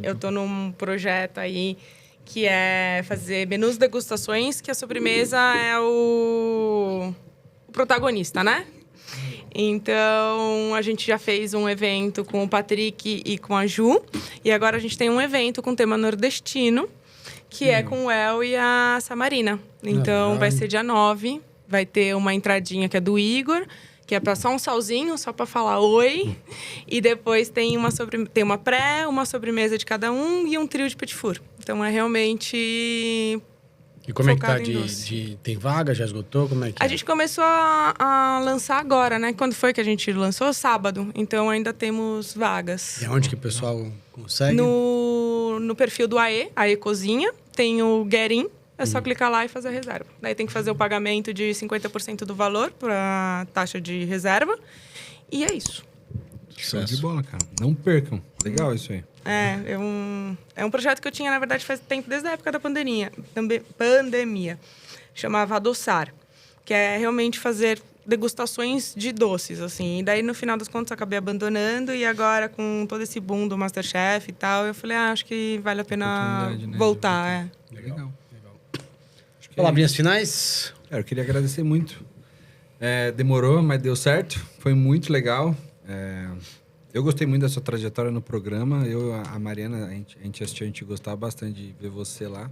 [SPEAKER 1] Eu tô num projeto aí que é fazer menus degustações, que a sobremesa é o protagonista, né? Então, a gente já fez um evento com o Patrick e com a Ju. E agora a gente tem um evento com tema nordestino, que é com o El e a Samarina. Então, vai ser dia 9 vai ter uma entradinha que é do Igor, que é só um salzinho, só para falar oi. E depois tem tem uma pré, uma sobremesa de cada um e um trio de petit four. Então é realmente...
[SPEAKER 2] E como é que tá
[SPEAKER 1] focado em doce.
[SPEAKER 2] tem vaga? Já esgotou? Como é que
[SPEAKER 1] A gente começou a lançar agora, né? Quando foi que a gente lançou? Sábado. Então ainda temos vagas.
[SPEAKER 2] E aonde que o pessoal consegue?
[SPEAKER 1] No perfil do AE Cozinha, tem o Get-in. É só clicar lá e fazer a reserva. Daí tem que fazer o pagamento de 50% do valor para taxa de reserva. E é isso.
[SPEAKER 3] Show de bola, cara. Não percam. Legal isso aí.
[SPEAKER 1] É um projeto que eu tinha, na verdade, faz tempo, desde a época da pandemia. Chamava Adoçar, que é realmente fazer degustações de doces, assim. E daí, no final das contas, eu acabei abandonando. E agora, com todo esse boom do MasterChef e tal, eu falei, acho que vale a pena voltar.
[SPEAKER 3] Legal.
[SPEAKER 2] Palavrinhas finais?
[SPEAKER 3] Eu queria agradecer muito. Demorou, mas deu certo. Foi muito legal. Eu gostei muito da sua trajetória no programa. A Mariana, a gente assistiu, a gente gostava bastante de ver você lá.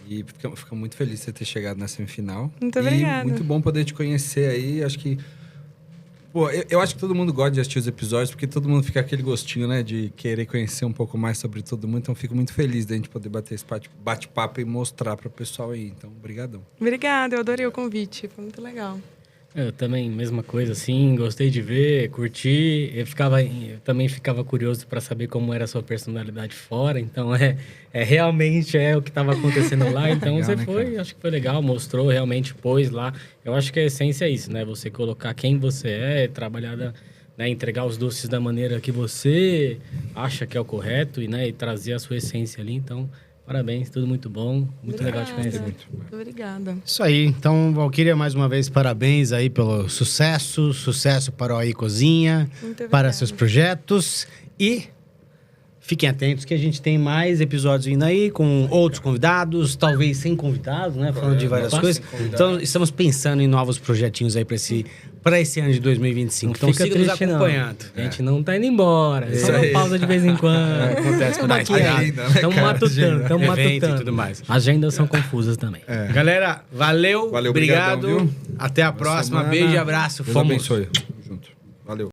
[SPEAKER 3] E fica muito feliz de você ter chegado na semifinal.
[SPEAKER 1] Muito obrigada.
[SPEAKER 3] Muito bom poder te conhecer aí. Acho que... Pô, eu acho que todo mundo gosta de assistir os episódios, porque todo mundo fica aquele gostinho, né? De querer conhecer um pouco mais sobre todo mundo. Então, fico muito feliz de a gente poder bater esse bate-papo e mostrar para o pessoal aí. Então, obrigadão.
[SPEAKER 1] Obrigada, eu adorei o convite. Foi muito legal.
[SPEAKER 5] Eu também, mesma coisa, assim, gostei de ver, curti. Eu também ficava curioso para saber como era a sua personalidade fora. Então, realmente o que estava acontecendo lá. Então,
[SPEAKER 3] Legal,
[SPEAKER 5] você
[SPEAKER 3] né,
[SPEAKER 5] foi,
[SPEAKER 3] cara?
[SPEAKER 5] acho que foi legal, mostrou, realmente pôs lá. Eu acho que a essência é isso, né? Você colocar quem você é, trabalhar, entregar os doces da maneira que você acha que é o correto e trazer a sua essência ali. Então, parabéns, tudo muito bom. Muito legal te conhecer.
[SPEAKER 1] Muito obrigada.
[SPEAKER 2] Isso aí. Então, Valquíria, mais uma vez, parabéns aí pelo sucesso para o AE Cozinha,
[SPEAKER 1] Muito
[SPEAKER 2] para
[SPEAKER 1] obrigada.
[SPEAKER 2] seus projetos e fiquem atentos que a gente tem mais episódios vindo aí com outros convidados, talvez sem convidados, né? Falando de várias coisas. Então, estamos pensando em novos projetinhos aí para esse ano de 2025. Então, siga nos acompanhando.
[SPEAKER 5] A gente não tá indo embora.
[SPEAKER 3] Isso
[SPEAKER 5] Só uma
[SPEAKER 3] aí.
[SPEAKER 5] pausa de vez em quando.
[SPEAKER 2] Acontece quando dá
[SPEAKER 5] Estamos
[SPEAKER 2] respirada.
[SPEAKER 3] Agenda, né,
[SPEAKER 5] Estamos
[SPEAKER 3] cara?
[SPEAKER 5] matutando, estamos
[SPEAKER 2] Evento e
[SPEAKER 5] matutando.
[SPEAKER 2] tudo mais.
[SPEAKER 5] Agendas são confusas também.
[SPEAKER 2] Galera, valeu,
[SPEAKER 3] Valeu,
[SPEAKER 2] obrigado.
[SPEAKER 3] obrigadão, viu?
[SPEAKER 2] Até a próxima.
[SPEAKER 3] Semana.
[SPEAKER 2] Beijo e abraço.
[SPEAKER 3] Deus
[SPEAKER 2] Fomos.
[SPEAKER 3] abençoe. Tamo junto. Valeu.